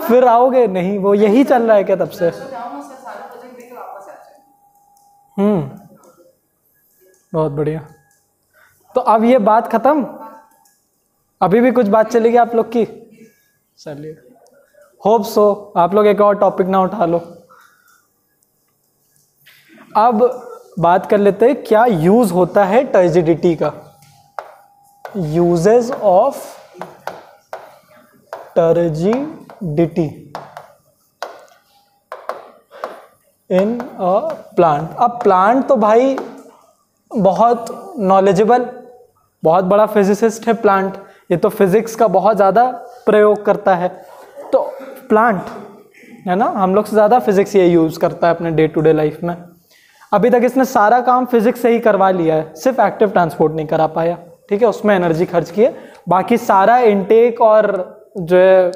फिर आओगे? नहीं। वो यही चल रहा है क्या तब से? बहुत बढ़िया। तो अब ये बात खत्म? अभी भी कुछ बात चलेगी आप लोग की? चलिए, होप सो आप लोग एक और टॉपिक ना उठा लो। अब बात कर लेते हैं क्या यूज होता है टर्जिडिटी का। Uses of turgidity in a plant. अब प्लांट तो भाई बहुत नॉलेजेबल, बहुत बड़ा फिजिसिस्ट है प्लांट, ये तो फिजिक्स का बहुत ज़्यादा प्रयोग करता है। तो प्लांट है ना, हम लोग से ज़्यादा फिजिक्स ये यूज़ करता है अपने डे टू डे लाइफ में। अभी तक इसने सारा काम फिजिक्स से ही करवा लिया है, सिर्फ एक्टिव ट्रांसपोर्ट नहीं करा पाया, ठीक है, उसमें एनर्जी खर्च की है। बाकी सारा इनटेक और जो है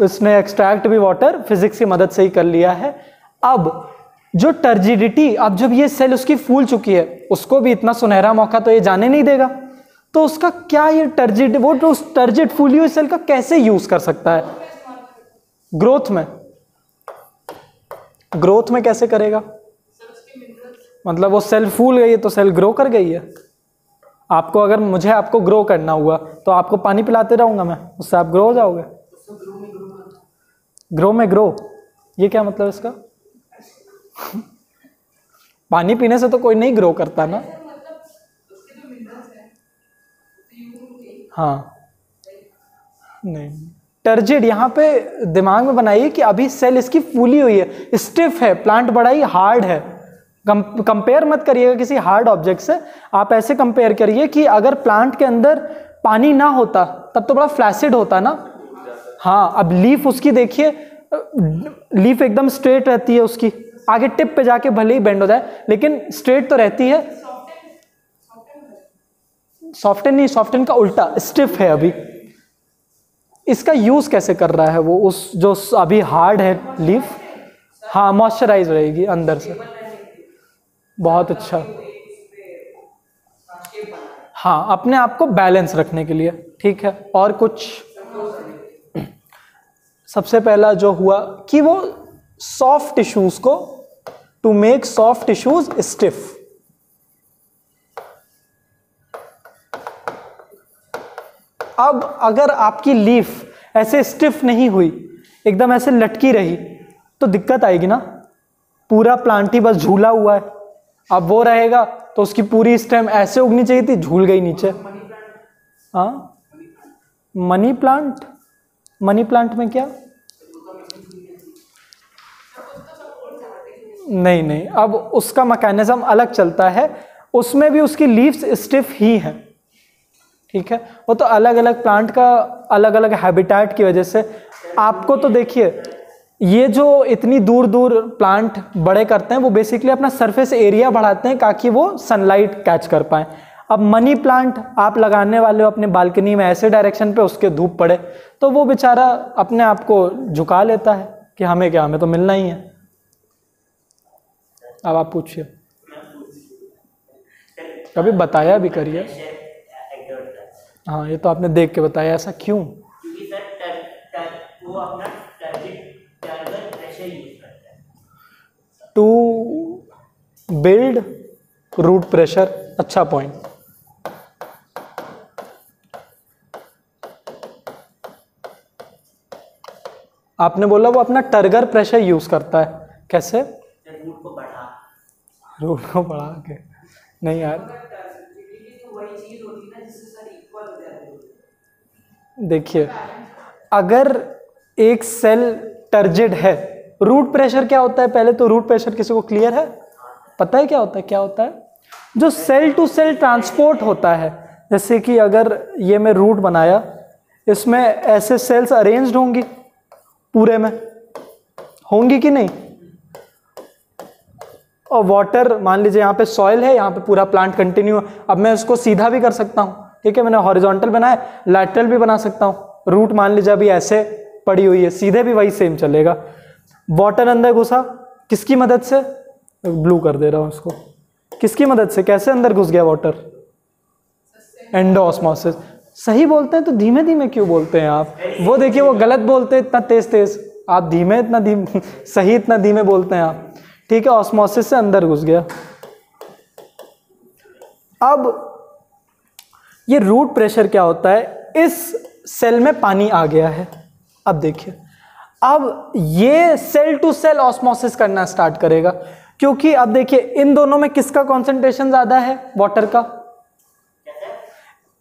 इसने एक्सट्रैक्ट भी वाटर फिजिक्स की मदद से ही कर लिया है। अब जो टर्जिडिटी, अब जब ये सेल उसकी फूल चुकी है, उसको भी इतना सुनहरा मौका तो ये जाने नहीं देगा, तो उसका क्या ये टर्जिड, वो तो उस टर्जिड फूली हुई सेल का कैसे यूज कर सकता है ग्रोथ में? ग्रोथ में कैसे करेगा? मतलब वो सेल फूल गई है तो सेल ग्रो कर गई है। आपको अगर मुझे आपको ग्रो करना हुआ तो आपको पानी पिलाते रहूंगा मैं, उससे आप ग्रो हो जाओगे। ग्रो में ग्रो, ये क्या मतलब इसका? पानी पीने से तो कोई नहीं ग्रो करता ना। हाँ नहीं, टर्जिड यहाँ पे दिमाग में बनाइए कि अभी सेल इसकी फूली हुई है, स्टिफ है, प्लांट बड़ा ही हार्ड है। कंपेयर मत करिएगा किसी हार्ड ऑब्जेक्ट से, आप ऐसे कंपेयर करिए कि अगर प्लांट के अंदर पानी ना होता तब तो बड़ा फ्लैसिड होता ना। हाँ, अब लीफ उसकी देखिए, लीफ एकदम स्ट्रेट रहती है उसकी, आगे टिप पे जाके भले ही बेंड हो जाए लेकिन स्ट्रेट तो रहती है। सॉफ्टन नहीं, सॉफ्टन का उल्टा स्टिफ है। अभी इसका यूज कैसे कर रहा है वो, उस जो अभी हार्ड है लीफ, हाँ मॉइस्चराइज रहेगी अंदर से, बहुत अच्छा। हाँ, अपने आप को बैलेंस रखने के लिए, ठीक है। और कुछ? सबसे पहला जो हुआ कि वो सॉफ्ट टिश्यूज को, to make soft tissues stiff. अब अगर आपकी लीफ ऐसे स्टिफ नहीं हुई, एकदम ऐसे लटकी रही, तो दिक्कत आएगी ना। पूरा प्लांट ही बस झूला हुआ है, अब वो रहेगा तो उसकी पूरी स्टेम ऐसे उगनी चाहिए थी, झूल गई नीचे। हाँ, मनी प्लांट, मनी प्लांट में क्या? नहीं नहीं, अब उसका मैकेनिज्म अलग चलता है, उसमें भी उसकी लीव्स स्टिफ ही हैं, ठीक है। वो तो अलग अलग प्लांट का अलग अलग हैबिटेट की वजह से। आपको तो देखिए, ये जो इतनी दूर दूर प्लांट बड़े करते हैं वो बेसिकली अपना सरफेस एरिया बढ़ाते हैं ताकि वो सनलाइट कैच कर पाए। अब मनी प्लांट आप लगाने वाले हो अपने बालकनी में ऐसे डायरेक्शन पे, उसके धूप पड़े तो वो बेचारा अपने आप को झुका लेता है कि हमें क्या, हमें तो मिलना ही है। अब आप पूछिए, कभी बताया भी करिए। हाँ, ये तो आपने देख के बताया, ऐसा क्यों? क्योंकि सर वो अपना टर्गर प्रेशर यूज करता है टू बिल्ड रूट प्रेशर। अच्छा पॉइंट। आपने बोला वो अपना टर्गर प्रेशर यूज करता है, कैसे? रूट को बढ़ा, रूट को बढ़ा के? नहीं यार, देखिए, अगर एक सेल टर्जिड है, रूट प्रेशर क्या होता है? पहले तो रूट प्रेशर किसी को क्लियर है? पता है क्या होता है? क्या होता है? जो सेल टू सेल ट्रांसपोर्ट होता है। जैसे कि अगर ये मैं रूट बनाया, इसमें ऐसे सेल्स अरेंज्ड होंगी, पूरे में होंगी कि नहीं? और वाटर, मान लीजिए यहाँ पे सॉइल है, यहाँ पे पूरा प्लांट कंटिन्यू। अब मैं इसको सीधा भी कर सकता हूँ, ठीक है, मैंने हॉरिजॉन्टल बनाया, लैटरल भी बना सकता हूँ। रूट मान लीजिए अभी ऐसे पड़ी हुई है, सीधे भी वही सेम चलेगा। वाटर अंदर घुसा, किसकी मदद से? ब्लू कर दे रहा हूँ इसको, किसकी मदद से? कैसे अंदर घुस गया वाटर? एंडोऑस्मोसिस। सही बोलते हैं तो धीमे धीमे क्यों बोलते हैं आप? वो देखिए, वो गलत बोलते हैं इतना तेज तेज, आप धीमे इतना धीमे, सही इतना धीमे बोलते हैं आप, ठीक है। ऑस्मोसिस से अंदर घुस गया। अब ये रूट प्रेशर क्या होता है? इस सेल में पानी आ गया है, अब देखिए, अब ये सेल टू सेल ऑस्मोसिस करना स्टार्ट करेगा। क्योंकि अब देखिए इन दोनों में किसका कॉन्सेंट्रेशन ज्यादा है, वाटर का।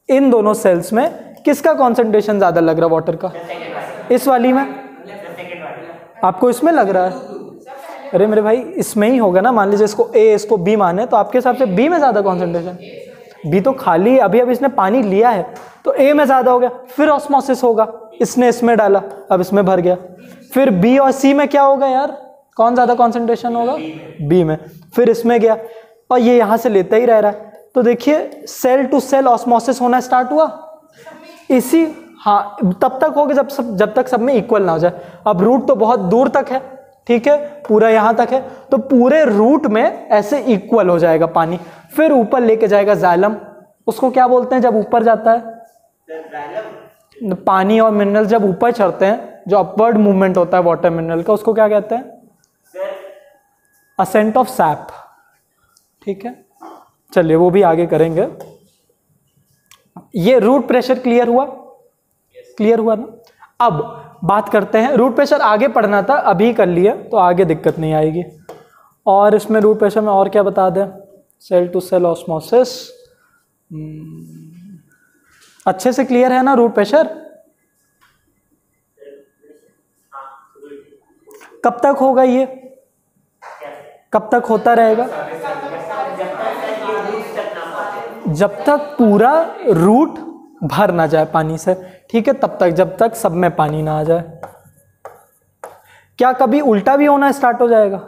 इन दोनों सेल्स में किसका कॉन्सेंट्रेशन ज्यादा लग रहा है, वाटर का। इस वाली में, आपको इसमें लग रहा है? अरे मेरे भाई इसमें ही होगा ना। मान लीजिए इसको ए इसको बी माने, तो आपके हिसाब से बी में ज्यादा कॉन्सेंट्रेशन। बी तो खाली है, अभी इसने पानी लिया है तो ए में ज्यादा हो गया, फिर ऑस्मोसिस होगा, इसने इसमें डाला, अब इसमें भर गया। फिर बी और सी में क्या होगा यार, कौन ज्यादा कॉन्सेंट्रेशन होगा, बी में। फिर इसमें गया और ये यहां से लेता ही रह रहा है। तो देखिए सेल टू सेल ऑस्मोसिस होना स्टार्ट हुआ इसी, हाँ तब तक होगा जब तक सब में इक्वल ना हो जाए। अब रूट तो बहुत दूर तक है, ठीक है, पूरा यहां तक है, तो पूरे रूट में ऐसे इक्वल हो जाएगा पानी। फिर ऊपर लेके जाएगा जाइलम, उसको क्या बोलते हैं जब ऊपर जाता है, पानी और मिनरल जब ऊपर चढ़ते हैं, जो अपवर्ड मूवमेंट होता है वाटर मिनरल का, उसको क्या कहते हैं, असेंट ऑफ सैप। ठीक है, चलिए वो भी आगे करेंगे। ये रूट प्रेशर क्लियर हुआ, क्लियर हुआ ना। अब बात करते हैं, रूट प्रेशर आगे पढ़ना था, अभी कर लिया तो आगे दिक्कत नहीं आएगी। और इसमें रूट प्रेशर में और क्या बता दें, सेल टू सेल ऑस्मोसिस, अच्छे से क्लियर है ना रूट प्रेशर। कब तक होगा ये, कब तक होता रहेगा, जब तक पूरा रूट भर ना जाए पानी से, ठीक है, तब तक, जब तक सब में पानी ना आ जाए। क्या कभी उल्टा भी होना स्टार्ट हो जाएगा?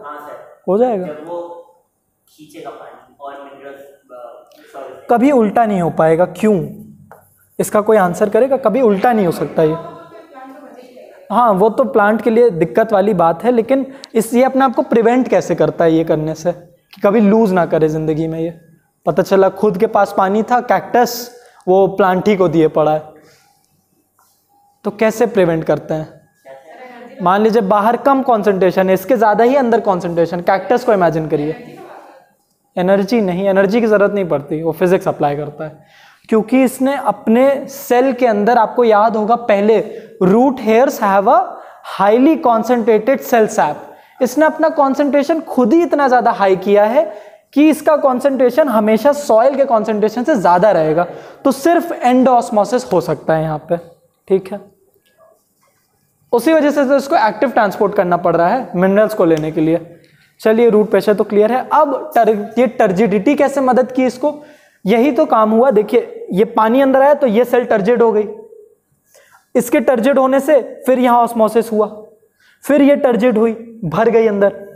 हो जाएगा, जब वो खींचेगा पानी और मिनरल्स, कभी उल्टा नहीं हो पाएगा। क्यों, इसका कोई आंसर करेगा? कभी उल्टा नहीं हो सकता ये। हाँ वो तो प्लांट के लिए दिक्कत वाली बात है, लेकिन ये अपने आप को प्रिवेंट कैसे करता है ये करने से कि कभी लूज ना करे जिंदगी में। ये पता चला खुद के पास पानी था, कैक्टस वो प्लांट ही को दिए पड़ा है, तो कैसे प्रिवेंट करते हैं। मान लीजिए बाहर कम कंसंट्रेशन है, इसके ज्यादा ही अंदर कंसंट्रेशन, कैक्टस को इमेजिन करिए, एनर्जी नहीं, एनर्जी की जरूरत नहीं पड़ती, वो फिजिक्स अप्लाई करता है, क्योंकि इसने अपने सेल के अंदर, आपको याद होगा पहले, root hairs have a highly concentrated cell sap, इसने अपना कॉन्सेंट्रेशन खुद ही इतना ज्यादा हाई किया है कि इसका कॉन्सेंट्रेशन हमेशा सॉइल के कॉन्सेंट्रेशन से ज्यादा रहेगा, तो सिर्फ एंडोऑस्मोसिस हो सकता है यहाँ पे। ठीक है, उसी वजह से तो इसको एक्टिव ट्रांसपोर्ट करना पड़ रहा है मिनरल्स को लेने के लिए। चलिए रूट प्रेशर तो क्लियर है। अब ये टर्जिडिटी कैसे मदद की इसको, यही तो काम हुआ। देखिए ये पानी अंदर आया तो ये सेल टर्जिड हो गई, इसके टर्जिड होने से फिर यहां ऑस्मोसिस हुआ, फिर ये टर्जिड हुई, भर गई अंदर,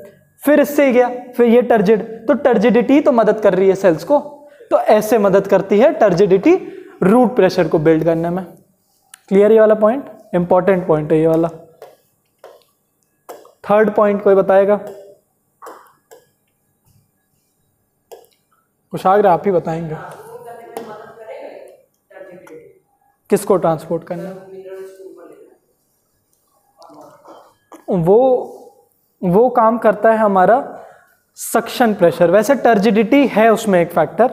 फिर इससे गया, फिर ये टर्जिड, तो टर्जिडिटी तो मदद कर रही है सेल्स को, तो ऐसे मदद करती है टर्जिडिटी रूट प्रेशर को बिल्ड करने में। क्लियर ये वाला पॉइंट, इंपॉर्टेंट पॉइंट है ये वाला। थर्ड पॉइंट कोई बताएगा? कुशाग्र आप ही बताएंगे, किसको ट्रांसपोर्ट करना? वो काम करता है हमारा सक्शन प्रेशर। वैसे टर्जिडिटी है उसमें एक फैक्टर,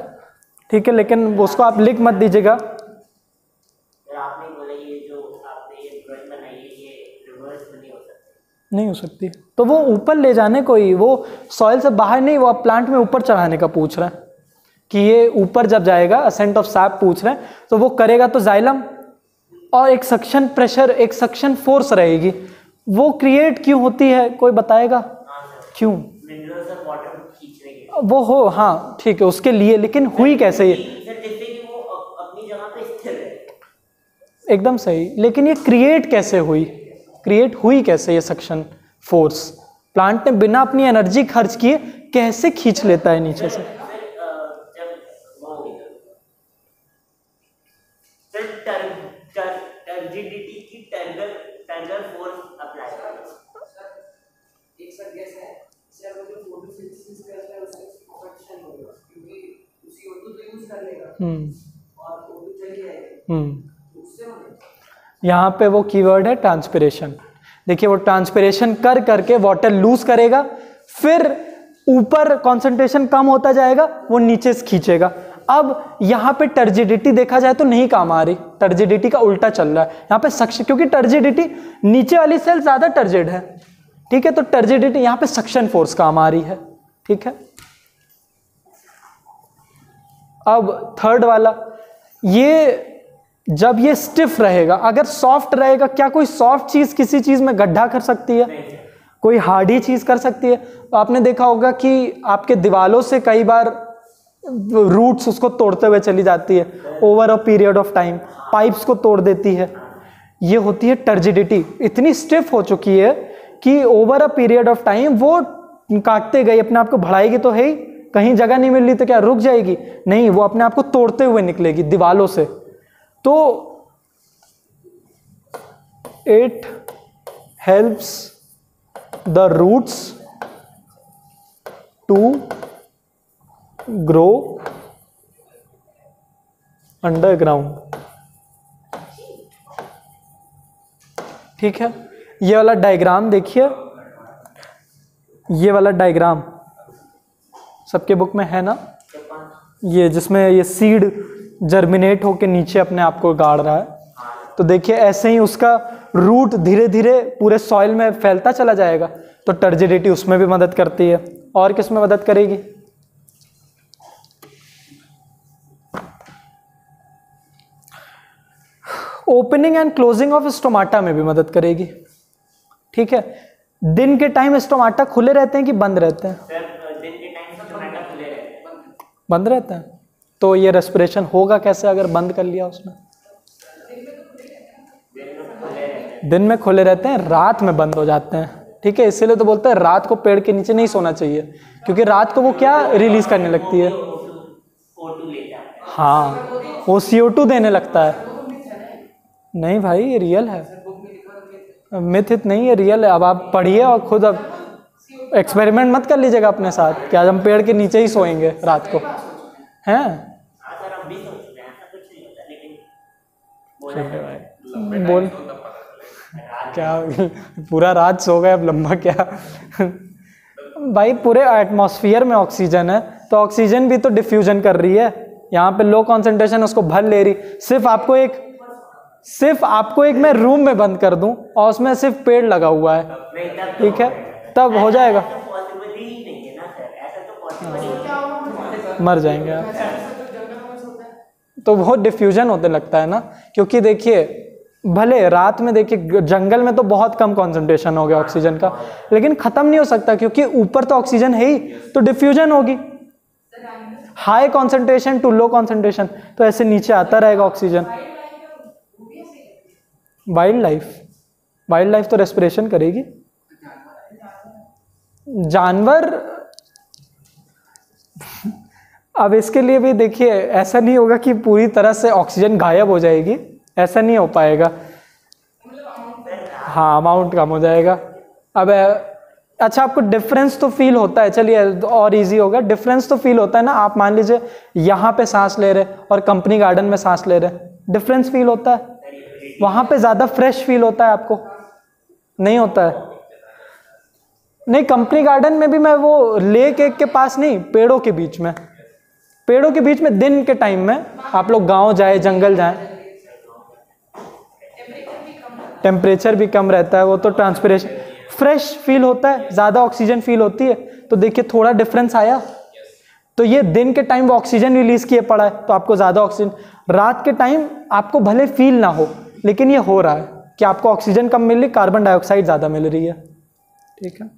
ठीक है, लेकिन उसको आप लिख मत दीजिएगा। आपने बोला ये जो आपने ये ड्राइंग बनाई है ये रिवर्स नहीं हो सकती, नहीं हो सकती, तो वो ऊपर ले जाने को ही, वो सॉइल से बाहर नहीं, वो प्लांट में ऊपर चढ़ाने का पूछ रहे हैं कि ये ऊपर जब जाएगा, असेंट ऑफ सैप पूछ रहे हैं, तो वो करेगा तो जाइलम और एक सक्शन प्रेशर, एक सक्शन फोर्स रहेगी, वो क्रिएट क्यों होती है, कोई बताएगा क्यों? मिनरल्स और वाटर खींचने के वो हो, हाँ ठीक है उसके लिए, लेकिन हुई कैसे ये? जिससे कि वो अपनी जगह पे स्थिर है। एकदम सही, लेकिन ये क्रिएट कैसे हुई, क्रिएट हुई कैसे ये सक्शन फोर्स? प्लांट ने बिना अपनी एनर्जी खर्च किए कैसे खींच लेता है नीचे से? टर्जिडिटी की टर्गर फोर्स अप्लाई करें। एक सर गैस है, सर वो जो फोटोसिंथेसिस करता है उसका फ्रिक्शन होगा, क्योंकि उसी O2 तो यूज कर लेगा और O2 चली जाएगी, उससे होने। यहाँ पे वो कीवर्ड है ट्रांसपिरेशन। देखिए वो ट्रांसपिरेशन कर करके वाटर लूज करेगा, फिर ऊपर कंसंट्रेशन कम होता जाएगा, वो नीचे से खींचेगा। अब यहाँ पे टर्जिडिटी देखा जाए तो नहीं काम आ रही, टर्जिडिटी का उल्टा चल रहा है यहाँ पे सक्शन, क्योंकि टर्जिडिटी नीचे वाली सेल ज्यादा टर्जिड है, ठीक है, तो टर्जिडिटी यहाँ पे सक्शन फोर्स काम आ रही है, ठीक है। अब थर्ड वाला, ये जब ये स्टिफ रहेगा, अगर सॉफ्ट रहेगा, क्या कोई सॉफ्ट चीज किसी चीज में गड्ढा कर सकती है? कोई हार्डी चीज कर सकती है? तो आपने देखा होगा कि आपके दीवालों से कई बार रूट्स उसको तोड़ते हुए चली जाती है over a period of time, pipes को तोड़ देती है। ये होती है टर्जिडिटी, इतनी स्टिफ हो चुकी है कि over a period of time वो काटते गई, अपने आप को बढ़ाएगी तो है ही, कहीं जगह नहीं मिल रही तो क्या रुक जाएगी? नहीं, वो अपने आप को तोड़ते हुए निकलेगी दीवालों से। तो it helps the roots to grow underground. ठीक है, ये वाला डायग्राम देखिए, ये वाला डायग्राम सबके बुक में है ना, ये जिसमें ये सीड जर्मिनेट होके नीचे अपने आप को गाड़ रहा है। तो देखिए ऐसे ही उसका रूट धीरे धीरे पूरे सॉइल में फैलता चला जाएगा। तो टर्जिडिटी उसमें भी मदद करती है। और किस में मदद करेगी? Opening and closing of stomata में भी मदद करेगी। ठीक है, दिन के टाइम स्टोमाटा खुले रहते हैं कि बंद रहते हैं? दिन के टाइम स्टोमाटा खुले रहते हैं। बंद रहते हैं। तो ये रेस्पिरेशन होगा कैसे अगर बंद कर लिया उसने? दिन में खुले रहते हैं, रात में बंद हो जाते हैं। ठीक है, इसीलिए तो बोलते हैं रात को पेड़ के नीचे नहीं सोना चाहिए, क्योंकि रात को वो क्या रिलीज करने लगती है? हाँ, वो CO2 देने लगता है। नहीं भाई, ये रियल है, मिथ नहीं है, रियल है। अब आप पढ़िए और खुद अब एक्सपेरिमेंट मत कर लीजिएगा अपने साथ कि आज हम पेड़ के नीचे ही सोएंगे रात को, हैं? बोल क्या पूरा रात सो गए, अब लंबा क्या? भाई पूरे एटमॉस्फेयर में ऑक्सीजन है, तो ऑक्सीजन भी तो डिफ्यूजन कर रही है। यहाँ पे लो कॉन्सेंट्रेशन उसको भर ले रही। सिर्फ आपको एक मैं रूम में बंद कर दूं और उसमें सिर्फ पेड़ लगा हुआ है, ठीक है, तब हो जाएगा। मर जाएंगे आप। तो वो डिफ्यूजन होने लगता है ना, क्योंकि देखिए भले रात में देखिए जंगल में तो बहुत कम कॉन्सेंट्रेशन हो गया ऑक्सीजन का, लेकिन खत्म नहीं हो सकता क्योंकि ऊपर तो ऑक्सीजन है ही, तो डिफ्यूजन होगी, high concentration to low concentration, तो ऐसे नीचे आता रहेगा ऑक्सीजन। वाइल्ड लाइफ तो रेस्पिरेशन करेगी। जानवर अब इसके लिए भी देखिए ऐसा नहीं होगा कि पूरी तरह से ऑक्सीजन गायब हो जाएगी, ऐसा नहीं हो पाएगा। हाँ, अमाउंट कम हो जाएगा। अब अच्छा, आपको डिफरेंस तो फील होता है, चलिए और इजी होगा। डिफरेंस तो फील होता है ना, आप मान लीजिए यहाँ पे सांस ले रहे और कंपनी गार्डन में सांस ले रहे, डिफरेंस फील होता है। वहां पे ज्यादा फ्रेश फील होता है, आपको नहीं होता है? नहीं, कंपनी गार्डन में भी मैं वो लेक एक के पास नहीं, पेड़ों के बीच में दिन के टाइम में आप लोग गांव जाए, जंगल जाए, टेम्परेचर भी कम रहता है, वो तो ट्रांसपिरेशन फ्रेश फील होता है, ज्यादा ऑक्सीजन फील होती है। तो देखिए थोड़ा डिफरेंस आया। तो ये दिन के टाइम वो ऑक्सीजन रिलीज किए पड़ा है, तो आपको ज्यादा ऑक्सीजन। रात के टाइम आपको भले फील ना हो, लेकिन ये हो रहा है कि आपको ऑक्सीजन कम मिल रही, कार्बन डाइऑक्साइड ज्यादा मिल रही है। ठीक है,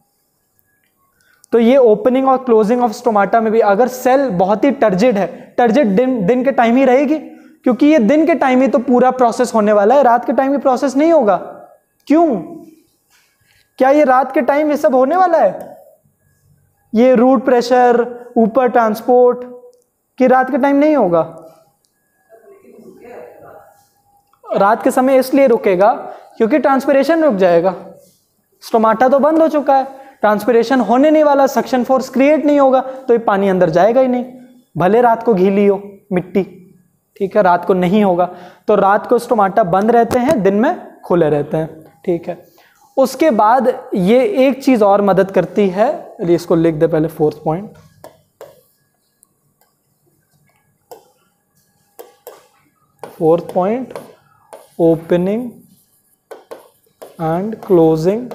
तो ये ओपनिंग और क्लोजिंग ऑफ स्टोमाटा में भी अगर सेल बहुत ही टर्जिड है, टर्जिड दिन के टाइम ही रहेगी, क्योंकि ये दिन के टाइम ही तो पूरा प्रोसेस होने वाला है, रात के टाइम ये प्रोसेस नहीं होगा। क्यों? क्या ये रात के टाइम ये सब होने वाला है? ये रूट प्रेशर, ऊपर ट्रांसपोर्ट, कि रात के टाइम नहीं होगा? रात के समय इसलिए रुकेगा क्योंकि ट्रांसपिरेशन रुक जाएगा। स्टोमाटा तो बंद हो चुका है, ट्रांसपिरेशन होने नहीं वाला, सक्शन फोर्स क्रिएट नहीं होगा, तो ये पानी अंदर जाएगा ही नहीं, भले रात को गीली हो मिट्टी। ठीक है, रात को नहीं होगा, तो रात को स्टोमाटा बंद रहते हैं, दिन में खुले रहते हैं। ठीक है, उसके बाद ये एक चीज और मदद करती है, इसको लिख दे पहले, fourth point. Fourth point, opening and closing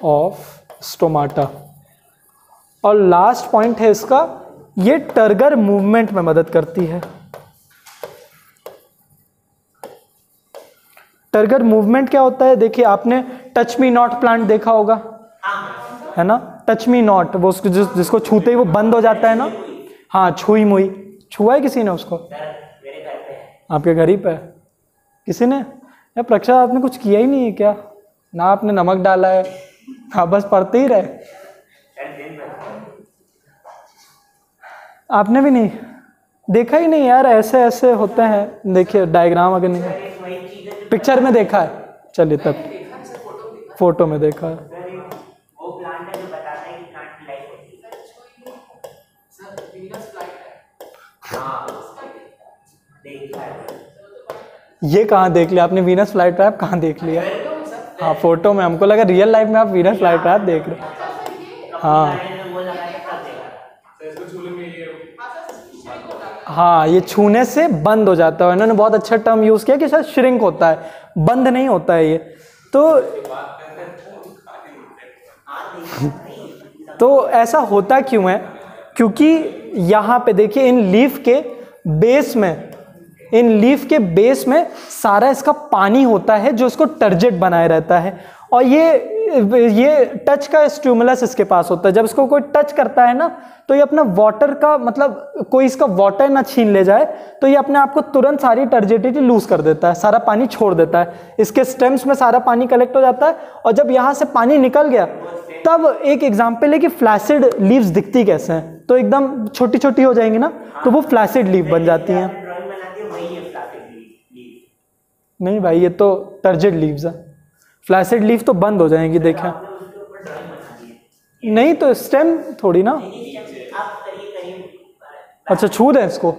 of stomata. और लास्ट पॉइंट है इसका, ये टर्गर मूवमेंट में मदद करती है। टर्गर मूवमेंट क्या होता है? देखिए आपने टच मी नॉट प्लांट देखा होगा, है ना? टच मी नॉट, वो उसको जिसको छूते ही वो बंद हो जाता है ना। हाँ, छुई मुई, छुआ है किसी ने उसको? मेरे घर पे है। आपके घर ही पे है किसी ने? या प्रक्षा आपने कुछ किया ही नहीं है क्या? ना आपने नमक डाला है, हाँ बस पढ़ते ही रहे। आपने भी नहीं देखा ही नहीं यार, ऐसे ऐसे होते हैं। देखिए डायग्राम अगर नहीं, पिक्चर में देखा है, चलिए तब फोटो में देखा है। वो प्लांट है जो बताता है कि प्लांट की लाइफ होती है। सर वीनस फ्लाइट है। हाँ, देखा है। ये कहाँ देख लिया आपने? वीनस फ्लाई ट्रैप कहाँ देख लिया? हाँ फोटो में, हमको लगा रियल लाइफ में आप वीनस फ्लाई ट्रैप देख रहे हो। हाँ हाँ, ये छूने से बंद हो जाता है। इन्होंने बहुत अच्छा टर्म यूज किया कि शायद श्रिंक होता है, बंद नहीं होता है ये। तो ऐसा होता क्यों है? क्योंकि यहाँ पे देखिए इन लीफ के बेस में सारा इसका पानी होता है जो इसको टर्जेट बनाए रहता है। और ये टच का स्टिमुलस इसके पास होता है। जब इसको कोई टच करता है ना, तो ये अपना वाटर का, मतलब कोई इसका वाटर ना छीन ले जाए, तो ये अपने आप को तुरंत सारी टर्जिडिटी लूज कर देता है, सारा पानी छोड़ देता है। इसके स्टेम्स में सारा पानी कलेक्ट हो जाता है, और जब यहाँ से पानी निकल गया, तब एक एग्जाम्पल है कि फ्लैसिड लीव्स दिखती कैसे हैं, तो एकदम छोटी छोटी हो जाएंगी ना, तो वो फ्लैसिड लीव बन जाती हैं। नहीं भाई, ये तो टर्जिड लीव्स है, फ्लैसिड लीव तो बंद हो जाएंगी, देखें। नहीं तो स्टेम थोड़ी ना। अच्छा, छू दें इसको?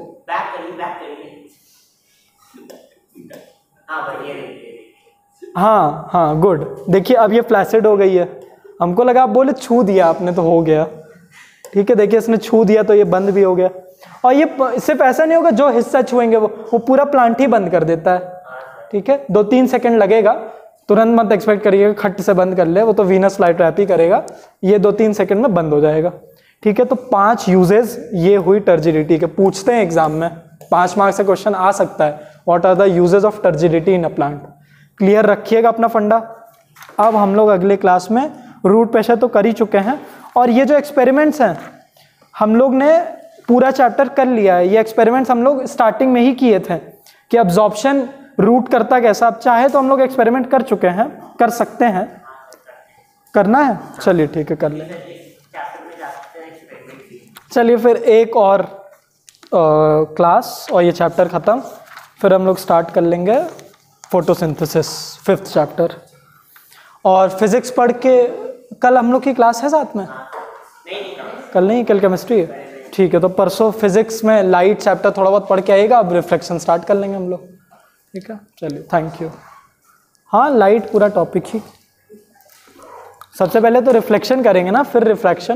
हाँ हाँ, गुड। देखिए अब ये फ्लैसिड हो गई है। हमको लगा आप बोले छू दिया आपने तो हो गया। ठीक है, देखिए इसने छू दिया तो ये बंद भी हो गया। और ये सिर्फ ऐसा नहीं होगा, जो हिस्सा छुएंगे वो पूरा प्लांट ही बंद कर देता है। ठीक है, 2-3 सेकंड लगेगा, तुरंत मत एक्सपेक्ट करिएगा खट से बंद कर ले, वो तो वीनस फ्लाई ट्रैप ही करेगा। ये 2-3 सेकंड में बंद हो जाएगा। ठीक है, तो 5 यूजेस ये हुई टर्जिडिटी के। पूछते हैं एग्जाम में, 5 मार्क्स से क्वेश्चन आ सकता है, what are the uses of turgidity in a plant. Clear रखिएगा अपना फंडा। अब हम लोग अगले क्लास में रूट प्रेशर तो कर ही चुके हैं, और ये जो एक्सपेरिमेंट्स हैं हम लोग ने पूरा चैप्टर कर लिया है। ये एक्सपेरिमेंट्स हम लोग स्टार्टिंग में ही किए थे कि अब्जॉर्प्शन रूट करता कैसा। आप चाहे तो हम लोग एक्सपेरिमेंट कर चुके हैं, कर सकते हैं। करना है? चलिए ठीक है, कर लें। चलिए फिर एक और क्लास और ये चैप्टर ख़त्म, फिर हम लोग स्टार्ट कर लेंगे फोटोसिंथेसिस, 5th चैप्टर। और फिजिक्स पढ़ के कल हम लोग की क्लास है साथ में? कल नहीं, कल केमिस्ट्री है। ठीक है, तो परसों फिजिक्स में लाइट चैप्टर थोड़ा बहुत पढ़ के आएगा, अब रिफ्लेक्शन स्टार्ट कर लेंगे हम लोग। ठीक है, चलिए, थैंक यू। हाँ, लाइट पूरा टॉपिक ही। सबसे पहले तो रिफ्लेक्शन करेंगे ना, फिर रिफ्रैक्शन।